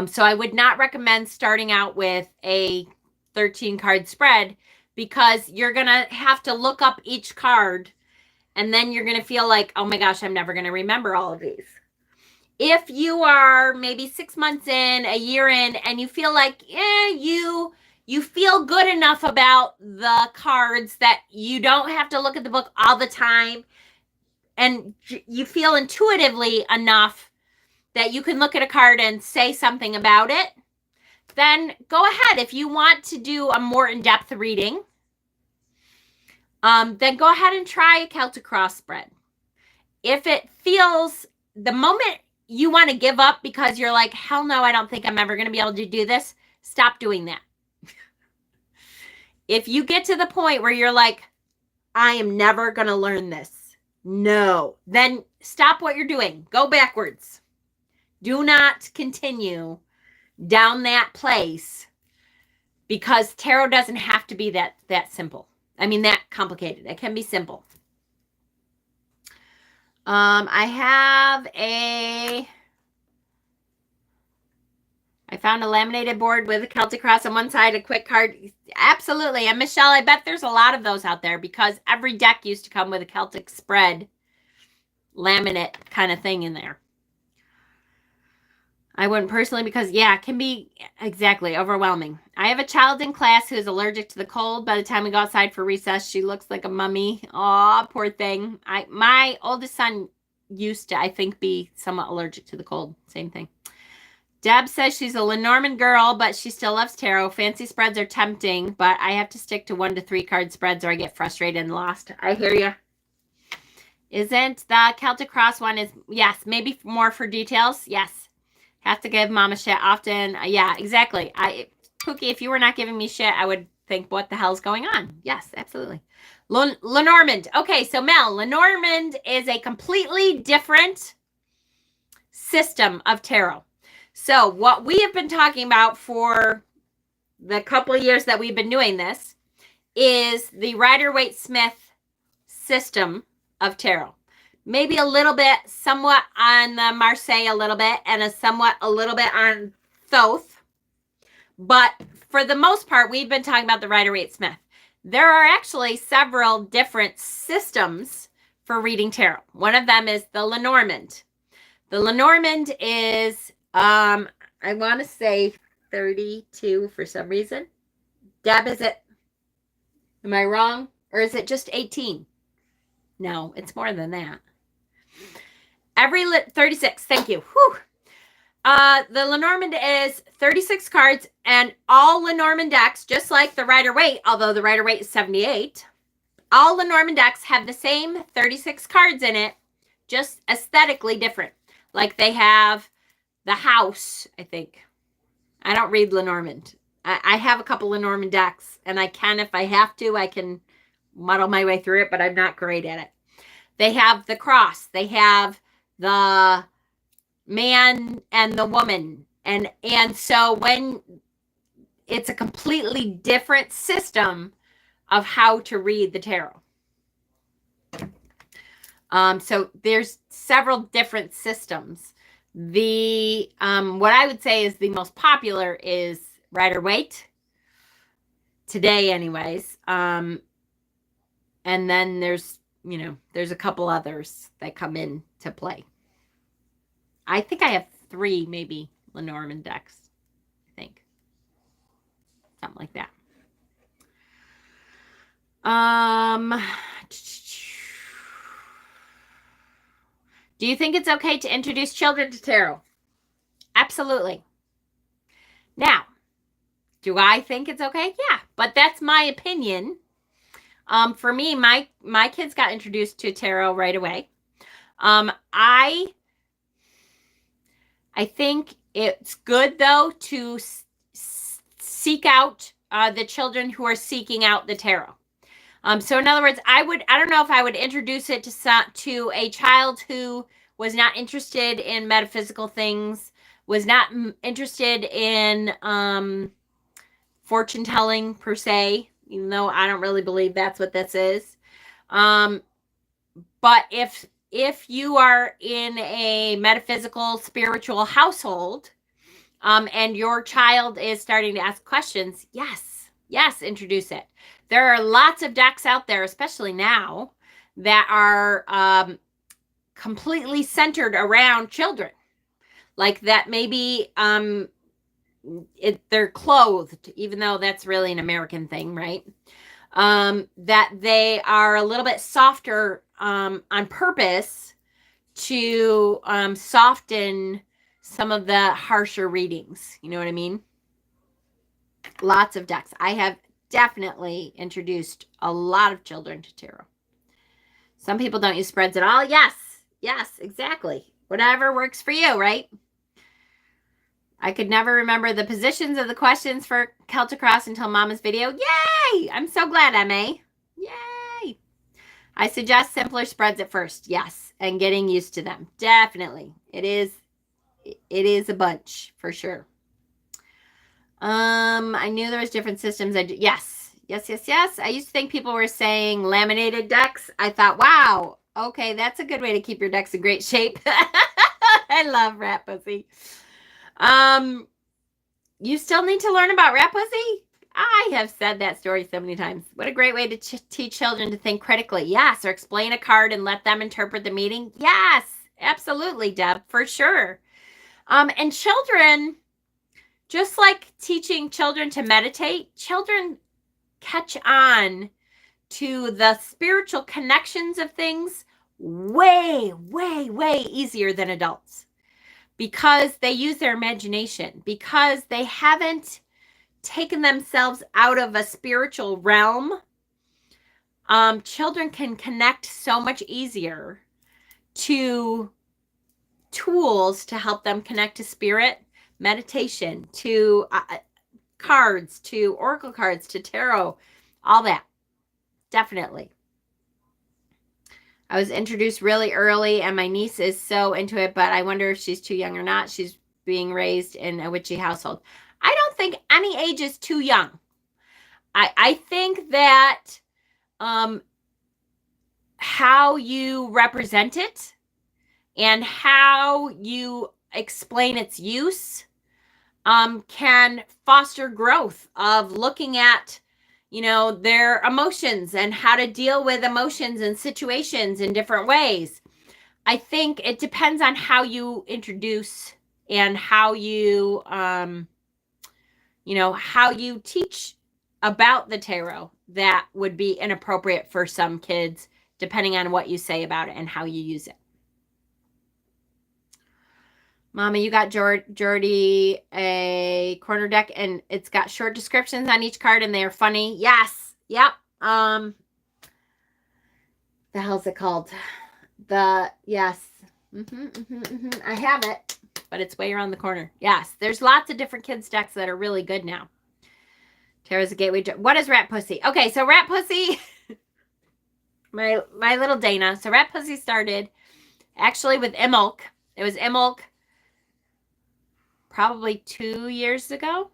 So I would not recommend starting out with a 13-card spread, because you're going to have to look up each card, and then you're going to feel like, oh my gosh, I'm never going to remember all of these. If you are maybe 6 months in, a year in, and you feel like, you feel good enough about the cards that you don't have to look at the book all the time, and you feel intuitively enough that you can look at a card and say something about it, then go ahead. If you want to do a more in-depth reading, then go ahead and try a Celtic cross spread. If it feels, the moment you want to give up because you're like, hell no, I don't think I'm ever going to be able to do this, stop doing that. If you get to the point where you're like, I am never going to learn this, no, then stop what you're doing. Go backwards. Do not continue down that place, because tarot doesn't have to be that simple. I mean, that complicated. It can be simple. I found a laminated board with a Celtic cross on one side, a quick card. Absolutely. And Michelle, I bet there's a lot of those out there, because every deck used to come with a Celtic spread laminate kind of thing in there. I wouldn't personally, because yeah, it can be exactly overwhelming. I have a child in class who is allergic to the cold. By the time we go outside for recess, she looks like a mummy. Aw, poor thing. My oldest son used to, I think, be somewhat allergic to the cold. Same thing. Deb says she's a Lenormand girl, but she still loves tarot. Fancy spreads are tempting, but I have to stick to 1 to 3 card spreads or I get frustrated and lost. I hear you. Isn't the Celtic cross one is, yes, maybe more for details? Yes. Have to give mama shit often. Yeah, exactly. Pookie, if you were not giving me shit, I would think, what the hell's going on? Yes, absolutely. Lenormand. Okay, so Mel, Lenormand is a completely different system of tarot. So what we have been talking about for the couple of years that we've been doing this is the Rider-Waite-Smith system of tarot. Maybe a little bit, somewhat on the Marseille a little bit, and a little bit on Thoth. But for the most part, we've been talking about the Rider-Waite-Smith. There are actually several different systems for reading tarot. One of them is the Lenormand. The Lenormand is, I want to say 32 for some reason. Deb, am I wrong? Or is it just 18? No, it's more than that. 36, thank you. Whew. The Lenormand is 36 cards, and all Lenormand decks, just like the Rider-Waite, although the Rider-Waite is 78, all Lenormand decks have the same 36 cards in it, just aesthetically different. Like they have the house, I think. I don't read Lenormand. I have a couple Lenormand decks, and I can, if I have to, I can muddle my way through it, but I'm not great at it. They have the cross. They have the man and the woman. And so when it's a completely different system of how to read the tarot. So there's several different systems. The what I would say is the most popular is Rider-Waite today, anyways. And then there's a couple others that come in to play. I think I have 3 maybe Lenormand decks. I think something like that. Do you think it's okay to introduce children to tarot? Absolutely. Now, do I think it's okay? Yeah, but that's my opinion. For me, my kids got introduced to tarot right away. I think it's good, though, to seek out the children who are seeking out the tarot. So in other words, I don't know if I would introduce it to a child who was not interested in metaphysical things, was not interested in fortune telling per se, even though I don't really believe that's what this is. But if you are in a metaphysical, spiritual household, and your child is starting to ask questions, yes, introduce it. There are lots of decks out there, especially now, that are completely centered around children. Like that maybe they're clothed, even though that's really an American thing, right? That they are a little bit softer on purpose to soften some of the harsher readings. You know what I mean? Lots of decks. I have definitely introduced a lot of children to tarot. Some people don't use spreads at all. Yes, exactly. Whatever works for you, right? I could never remember the positions of the questions for Celtic Cross until Mama's video. Yay! I'm so glad, MA. Yay! I suggest simpler spreads at first. Yes, and getting used to them. Definitely. It is a bunch for sure. I knew there was different systems. Yes. I used to think people were saying laminated decks. I thought, wow, okay, that's a good way to keep your decks in great shape. I love rat pussy. You still need to learn about rat pussy? I have said that story so many times. What a great way to teach children to think critically. Yes, or explain a card and let them interpret the meaning. Yes, absolutely, Deb, for sure. And children, just like teaching children to meditate, children catch on to the spiritual connections of things way, way, way easier than adults because they use their imagination, because they haven't taken themselves out of a spiritual realm. Children can connect so much easier to tools to help them connect to spirit, meditation, to cards, to oracle cards, to tarot, all that. Definitely. I was introduced really early and my niece is so into it, but I wonder if she's too young or not. She's being raised in a witchy household. I don't think any age is too young. I think that how you represent it and how you explain its use can foster growth of looking at, their emotions and how to deal with emotions and situations in different ways. I think it depends on how you introduce and how you, how you teach about the tarot that would be inappropriate for some kids, depending on what you say about it and how you use it. Mama, you got Jordy a corner deck and it's got short descriptions on each card and they are funny. Yes. Yep. The hell's it called? Yes. I have it, but it's way around the corner. Yes. There's lots of different kids decks that are really good now. Tarot's a gateway. What is rat pussy? Okay. So rat pussy, my little Dana. So rat pussy started actually with Imulk. It was Imulk. Probably 2 years ago.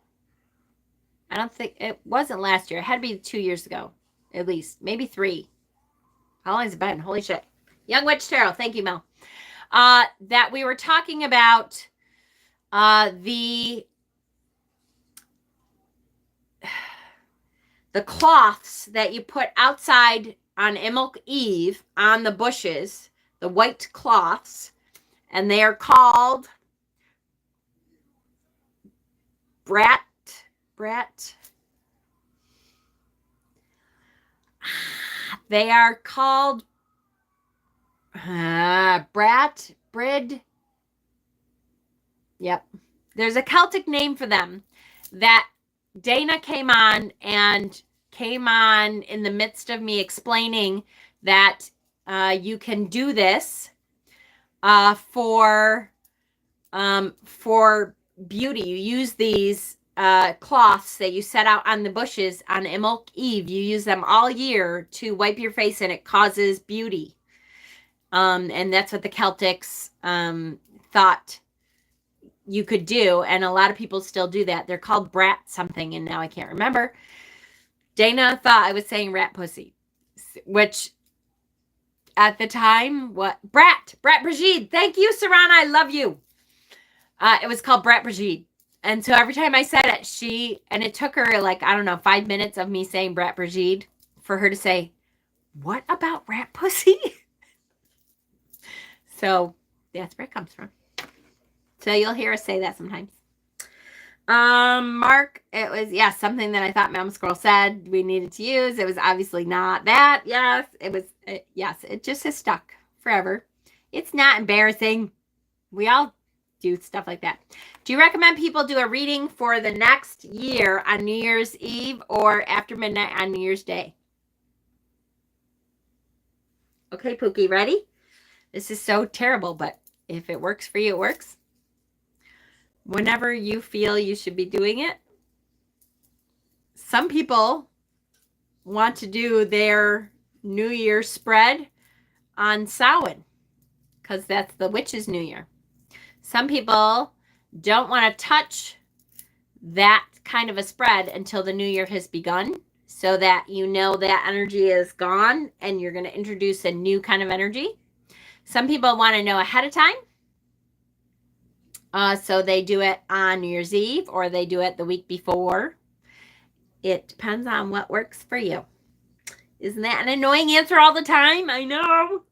I don't think it wasn't last year. It had to be 2 years ago, at least, maybe 3. How long has it been? Holy shit. Young Witch Tarot. Thank you, Mel. That we were talking about the cloths that you put outside on Imulk Eve on the bushes, the white cloths, and they are called Brat. They are called Brid. Yep. There's a Celtic name for them that Dana came on in the midst of me explaining that you can do this for beauty. You use these cloths that you set out on the bushes on Imulk Eve. You use them all year to wipe your face and it causes beauty. And that's what the Celtics thought you could do. And a lot of people still do that. They're called Brat something. And now I can't remember. Dana thought I was saying rat pussy, which at the time, Brat Brigitte. Thank you, Sarana. I love you. It was called Brat Brigitte. And so every time I said it, and it took her 5 minutes of me saying Brat Brigitte for her to say, what about rat pussy? So that's where it comes from. So you'll hear us say that sometimes. Mark, it was, something that I thought Mama Squirrel said we needed to use. It was obviously not that. Yes, it was. It just has stuck forever. It's not embarrassing. We all do stuff like that. Do you recommend people do a reading for the next year on New Year's Eve or after midnight on New Year's Day? Okay, Pookie, ready? This is so terrible, but if it works for you, it works. Whenever you feel you should be doing it. Some people want to do their New Year spread on Samhain because that's the witch's New Year. Some people don't want to touch that kind of a spread until the new year has begun, so that you know that energy is gone and you're going to introduce a new kind of energy. Some people want to know ahead of time. So they do it on New Year's Eve or they do it the week before. It depends on what works for you. Isn't that an annoying answer all the time? I know.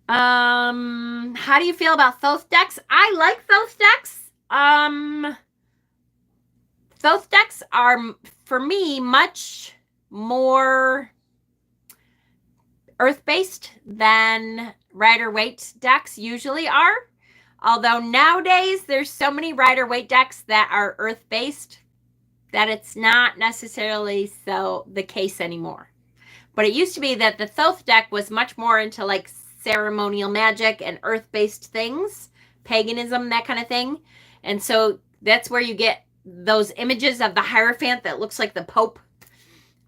How do you feel about Thoth decks? I like Thoth decks. Thoth decks are, for me, much more earth-based than Rider-Waite decks usually are. Although nowadays, there's so many Rider-Waite decks that are earth-based that it's not necessarily so the case anymore. But it used to be that the Thoth deck was much more into like ceremonial magic and earth-based things, paganism, that kind of thing. And so that's where you get those images of the Hierophant that looks like the Pope.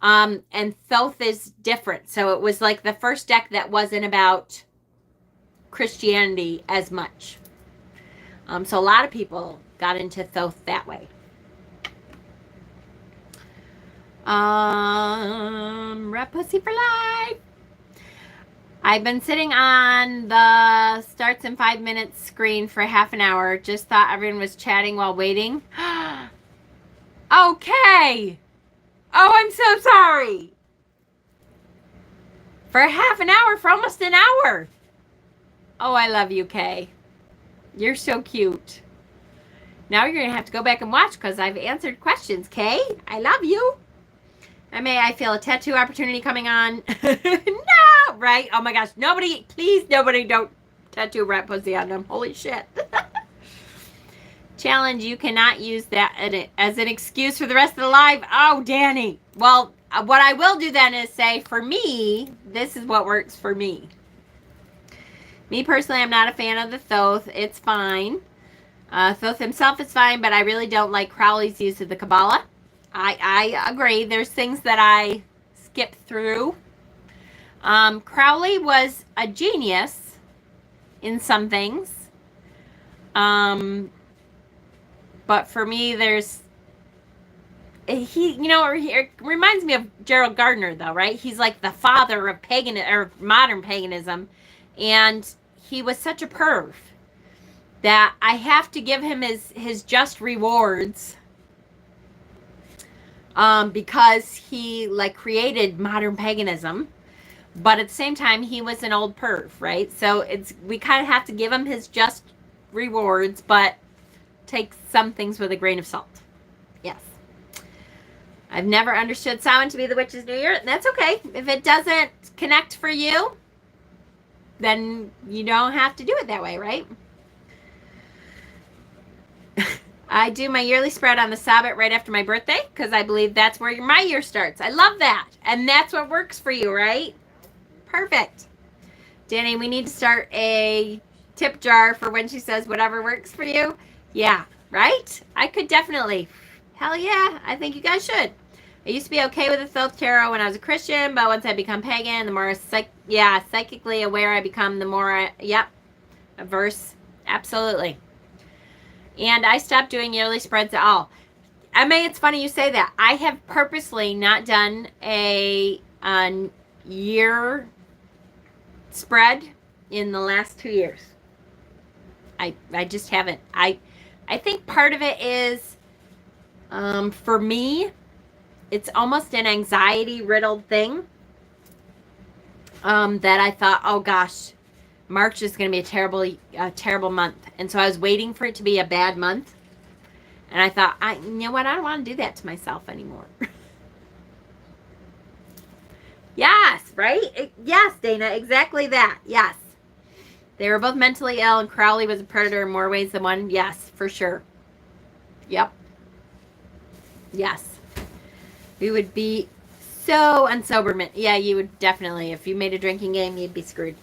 And Thoth is different. So it was like the first deck that wasn't about Christianity as much. So a lot of people got into Thoth that way. Red Pussy for life. I've been sitting on the starts in 5 minutes screen for half an hour. Just thought everyone was chatting while waiting. Okay. Oh, I'm so sorry. For half an hour, for almost an hour. Oh, I love you, Kay. You're so cute. Now you're going to have to go back and watch because I've answered questions, Kay. I love you. I feel a tattoo opportunity coming on. No, right? Oh my gosh. Nobody, please, nobody don't tattoo rat pussy on them. Holy shit. Challenge, you cannot use that as an excuse for the rest of the live. Oh, Danny. Well, what I will do then is say, for me, this is what works for me. Me personally, I'm not a fan of the Thoth. It's fine. Thoth himself is fine, but I really don't like Crowley's use of the Kabbalah. I agree. There's things that I skip through. Crowley was a genius in some things. But for me, it reminds me of Gerald Gardner, though, right? He's like the father of modern paganism. And he was such a perv that I have to give him his just rewards. Because he created modern paganism, but at the same time he was an old perv, right? So we kind of have to give him his just rewards, but take some things with a grain of salt. Yes. I've never understood Samhain to be the witch's New Year. That's okay. If it doesn't connect for you, then you don't have to do it that way, right? I do my yearly spread on the Sabbath right after my birthday because I believe that's where my year starts. I love that. And that's what works for you, right? Perfect. Danny, we need to start a tip jar for when she says whatever works for you. Yeah, right? I could definitely. Hell yeah. I think you guys should. I used to be okay with the Thoth Tarot when I was a Christian, but once I become pagan, the more psychically aware I become, the more averse. Absolutely. And I stopped doing yearly spreads at all. Emma, it's funny you say that. I have purposely not done a year spread in the last 2 years. I just haven't. I think part of it is, for me, it's almost an anxiety-riddled thing. That I thought, oh gosh, March is going to be a terrible month. And so I was waiting for it to be a bad month. And I thought, you know what? I don't want to do that to myself anymore. Yes, right? Yes, Dana, exactly that. Yes. They were both mentally ill, and Crowley was a predator in more ways than one. Yes, for sure. Yep. Yes. We would be so unsober. Yeah, you would definitely. If you made a drinking game, you'd be screwed.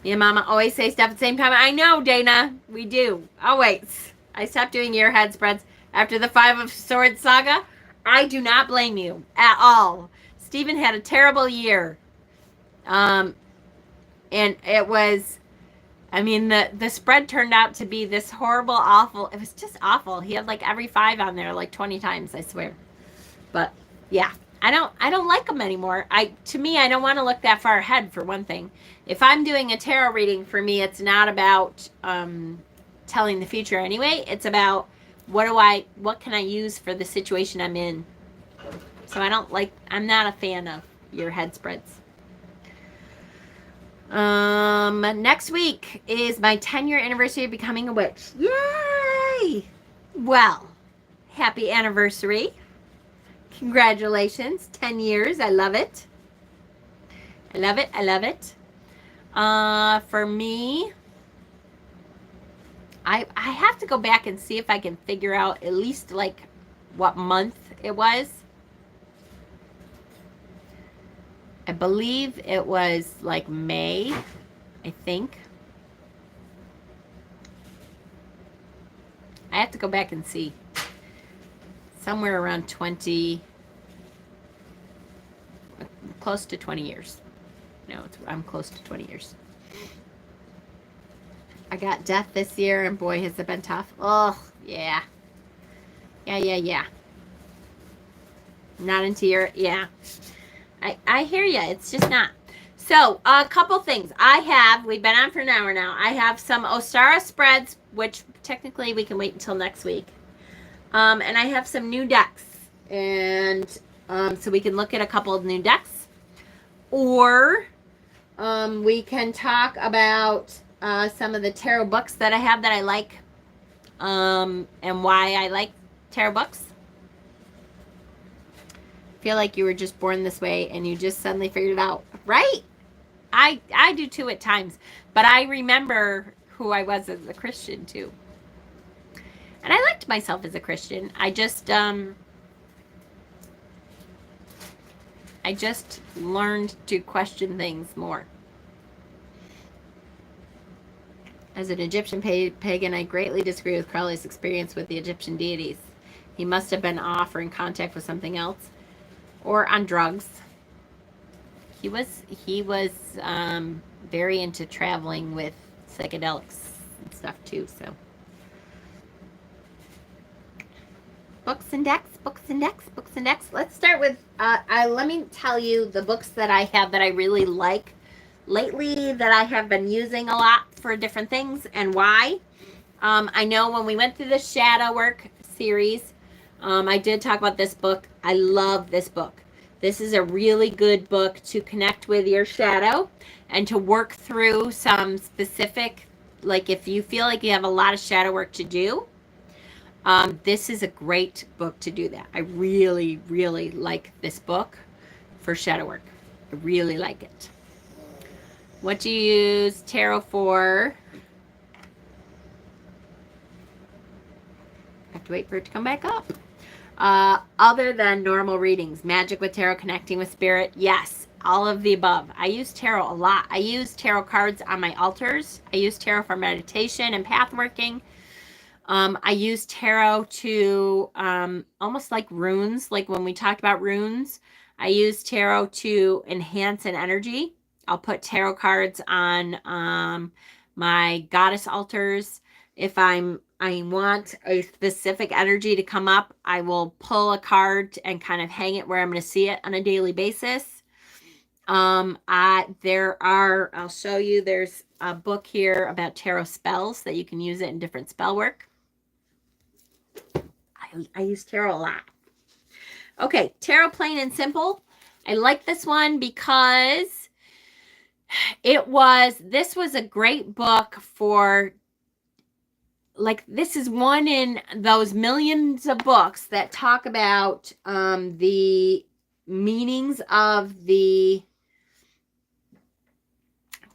Me and Mama always say stuff at the same time. I know, Dana. We do. Always. I stopped doing your head spreads after the Five of Swords saga. I do not blame you at all. Stephen had a terrible year. And it was, I mean, the spread turned out to be this horrible, awful. It was just awful. He had like every 5 on there like 20 times, I swear. But yeah, I don't like them anymore. To me, I don't want to look that far ahead, for one thing. If I'm doing a tarot reading, for me, it's not about telling the future anyway. It's about what can I use for the situation I'm in. So I'm not a fan of your head spreads. Next week is my 10-year anniversary of becoming a witch. Yay! Well, happy anniversary. Congratulations. 10 years. I love it. I love it. I love it. For me, I have to go back and see if I can figure out at least like what month it was. I believe it was like May, I think. I have to go back and see. Somewhere around 20, close to 20 years. No, I'm close to 20 years. I got death this year, and boy, has it been tough. Oh, yeah. Yeah. Not into your, yeah. I hear you. It's just not. So, a couple things. We've been on for an hour now. I have some Ostara spreads, which technically we can wait until next week. And I have some new decks. And so we can look at a couple of new decks. Or we can talk about some of the tarot books that I have that I like. And why I like tarot books. Feel like you were just born this way and you just suddenly figured it out, right? I do too at times, but I remember who I was as a Christian too, and I liked myself as a Christian. I just learned to question things more. As an Egyptian pagan, I greatly disagree with Crowley's experience with the Egyptian deities. He must have been off or in contact with something else. Or on drugs. He was very into traveling with psychedelics and stuff too. So books and decks. Let's start with let me tell you the books that I have that I really like lately, that I have been using a lot for different things, and why. I know when we went through the shadow work series, I did talk about this book. I love this book. This is a really good book to connect with your shadow and to work through some specific, like if you feel like you have a lot of shadow work to do, this is a great book to do that. I really, really like this book for shadow work. I really like it. What do you use tarot for? I have to wait for it to come back up. Other than normal readings, magic with tarot, connecting with spirit, yes, all of the above. I use tarot a lot. I use tarot cards on my altars. I use tarot for meditation and path working. I use tarot to almost like runes, like when we talked about runes. I use tarot to enhance an energy. I'll put tarot cards on my goddess altars. If I want a specific energy to come up, I will pull a card and kind of hang it where I'm going to see it on a daily basis. I'll show you, there's a book here about tarot spells that you can use it in different spell work. I use tarot a lot. Okay, Tarot Plain and Simple. I like this one because this was a great book for, like, this is one in those millions of books that talk about the meanings of the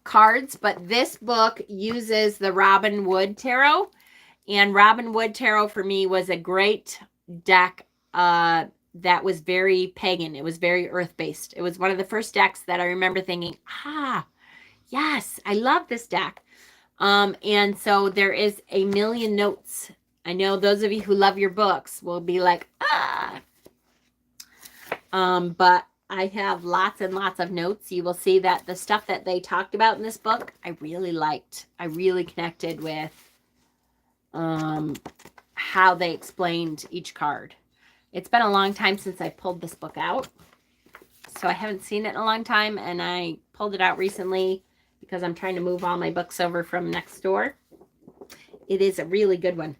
cards, but this book uses the Robin Wood Tarot. And Robin Wood Tarot for me was a great deck that was very pagan. It was very earth-based. It was one of the first decks that I remember thinking, yes, I love this deck. And so there is a million notes. I know those of you who love your books will be like, but I have lots and lots of notes. You will see that the stuff that they talked about in this book, I really liked. I really connected with how they explained each card. It's been a long time since I pulled this book out, so I haven't seen it in a long time, and I pulled it out recently because I'm trying to move all my books over from next door. It is a really good one.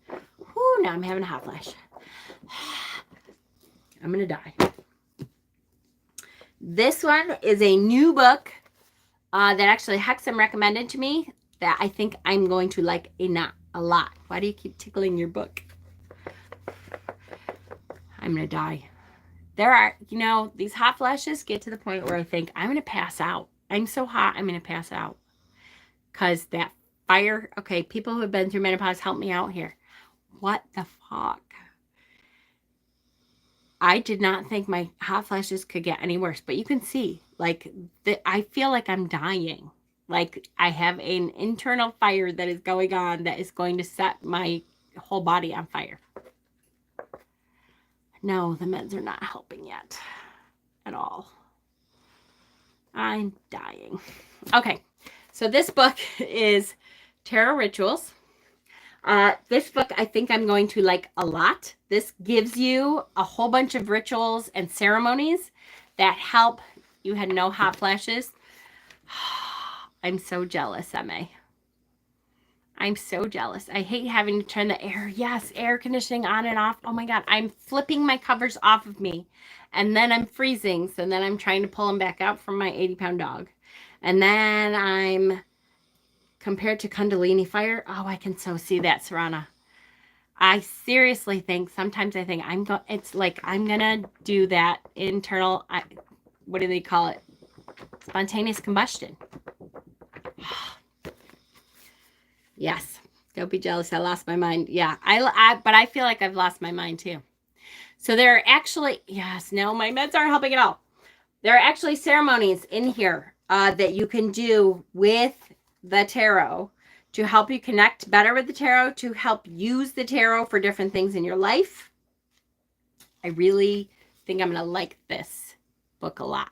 Whew, now I'm having a hot flash. I'm gonna die. This one is a new book that actually Hexam recommended to me that I think I'm going to like a lot. Why do you keep tickling your book? I'm going to die. There are, these hot flashes get to the point where I think I'm going to pass out. I'm so hot, I'm going to pass out. Because that fire, okay, people who have been through menopause, help me out here. What the fuck? I did not think my hot flashes could get any worse, but you can see, like, I feel like I'm dying. Like, I have an internal fire that is going on that is going to set my whole body on fire. No, the meds are not helping yet at all. I'm dying. Okay, so this book is Tarot Rituals. This book I think I'm going to like a lot. This gives you a whole bunch of rituals and ceremonies that help. You had no hot flashes. I'm so jealous, Emma. I'm so jealous. I hate having to turn the air. Yes, air conditioning on and off. Oh my God, I'm flipping my covers off of me. And then I'm freezing. So then I'm trying to pull them back out from my 80-pound dog. And then I'm, compared to Kundalini fire, oh, I can so see that, Sarana. I seriously think, sometimes I think it's like I'm going to do that internal, what do they call it? Spontaneous combustion. Yes. Don't be jealous. I lost my mind. Yeah. But I feel like I've lost my mind too. So there are actually, yes, no, my meds aren't helping at all. There are actually ceremonies in here that you can do with the tarot to help you connect better with the tarot, to help use the tarot for different things in your life. I really think I'm going to like this book a lot.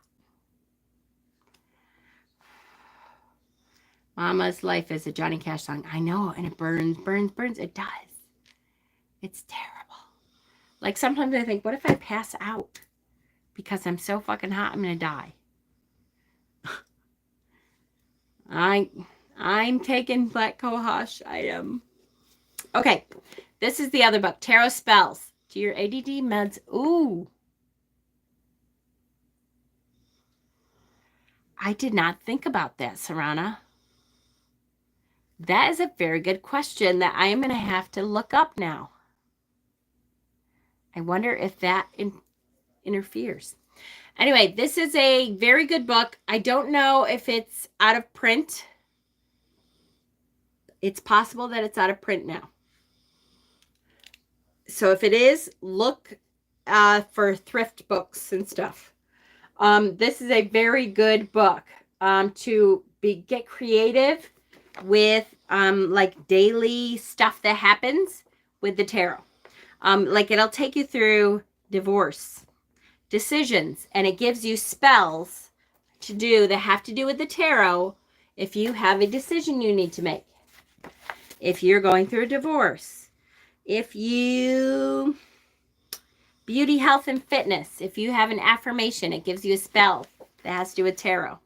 Mama's Life is a Johnny Cash song. I know, and it burns. It does. It's terrible. Like, sometimes I think, what if I pass out? Because I'm so fucking hot, I'm going to die. I'm taking Black Cohosh. I am. Okay, this is the other book, Tarot Spells. Do your ADD meds. Ooh. I did not think about that, Sarana. That is a very good question that I am going to have to look up now. I wonder if that interferes. Anyway, this is a very good book. I don't know if it's out of print. It's possible that it's out of print now. So if it is, look for thrift books and stuff. This is a very good book to get creative with like daily stuff that happens with the tarot. Like, it'll take you through divorce, decisions, and it gives you spells to do that have to do with the tarot if you have a decision you need to make. If you're going through a divorce, if you beauty, health, and fitness, if you have an affirmation, it gives you a spell that has to do with tarot.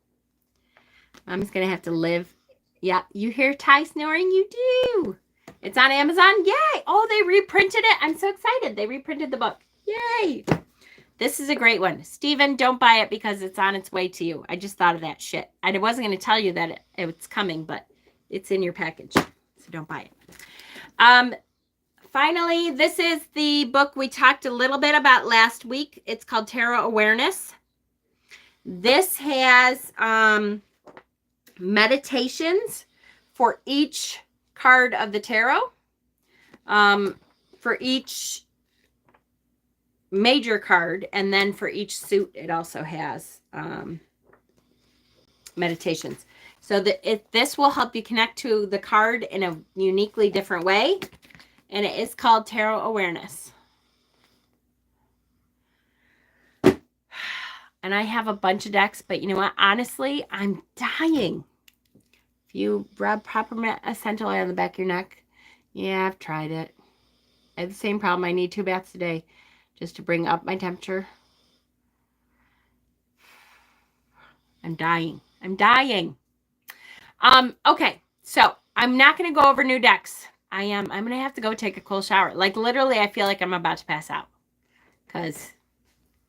Mom's gonna have to live. Yeah, you hear Ty snoring? You do. It's on Amazon. Yay! Oh, they reprinted it. I'm so excited. They reprinted the book. Yay! This is a great one. Stephen, don't buy it because it's on its way to you. I just thought of that shit. I wasn't going to tell you that it's coming, but it's in your package. So don't buy it. Finally, this is the book we talked a little bit about last week. It's called Tarot Awareness. This has meditations for each card of the tarot. For each major card, and then for each suit it also has meditations. So that this will help you connect to the card in a uniquely different way, and it is called Tarot Awareness. And I have a bunch of decks, but you know what? Honestly, I'm dying. If you rub proper essential oil on the back of your neck, yeah, I've tried it. I have the same problem. I need 2 baths a day just to bring up my temperature. I'm dying. I'm dying. Okay, so I'm not going to go over new decks. I'm going to have to go take a cold shower. Like, literally, I feel like I'm about to pass out. Because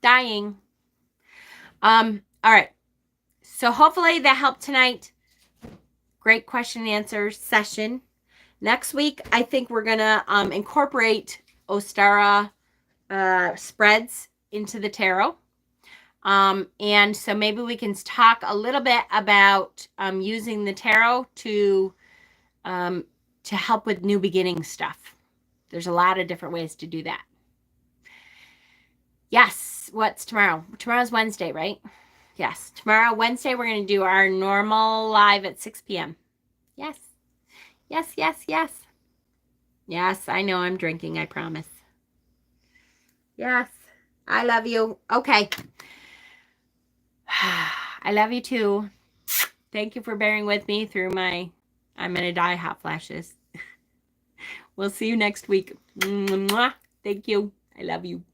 dying. All right. So hopefully that helped tonight. Great question and answer session. Next week, I think we're going to incorporate Ostara spreads into the tarot. And so maybe we can talk a little bit about using the tarot to help with new beginning stuff. There's a lot of different ways to do that. Yes. What's tomorrow? Tomorrow's Wednesday, right? Yes. Tomorrow, Wednesday, we're going to do our normal live at 6 p.m. Yes. Yes, yes, yes. Yes, I know I'm drinking, I promise. Yes. I love you. Okay. I love you too. Thank you for bearing with me through my I'm gonna die hot flashes. We'll see you next week. Thank you. I love you.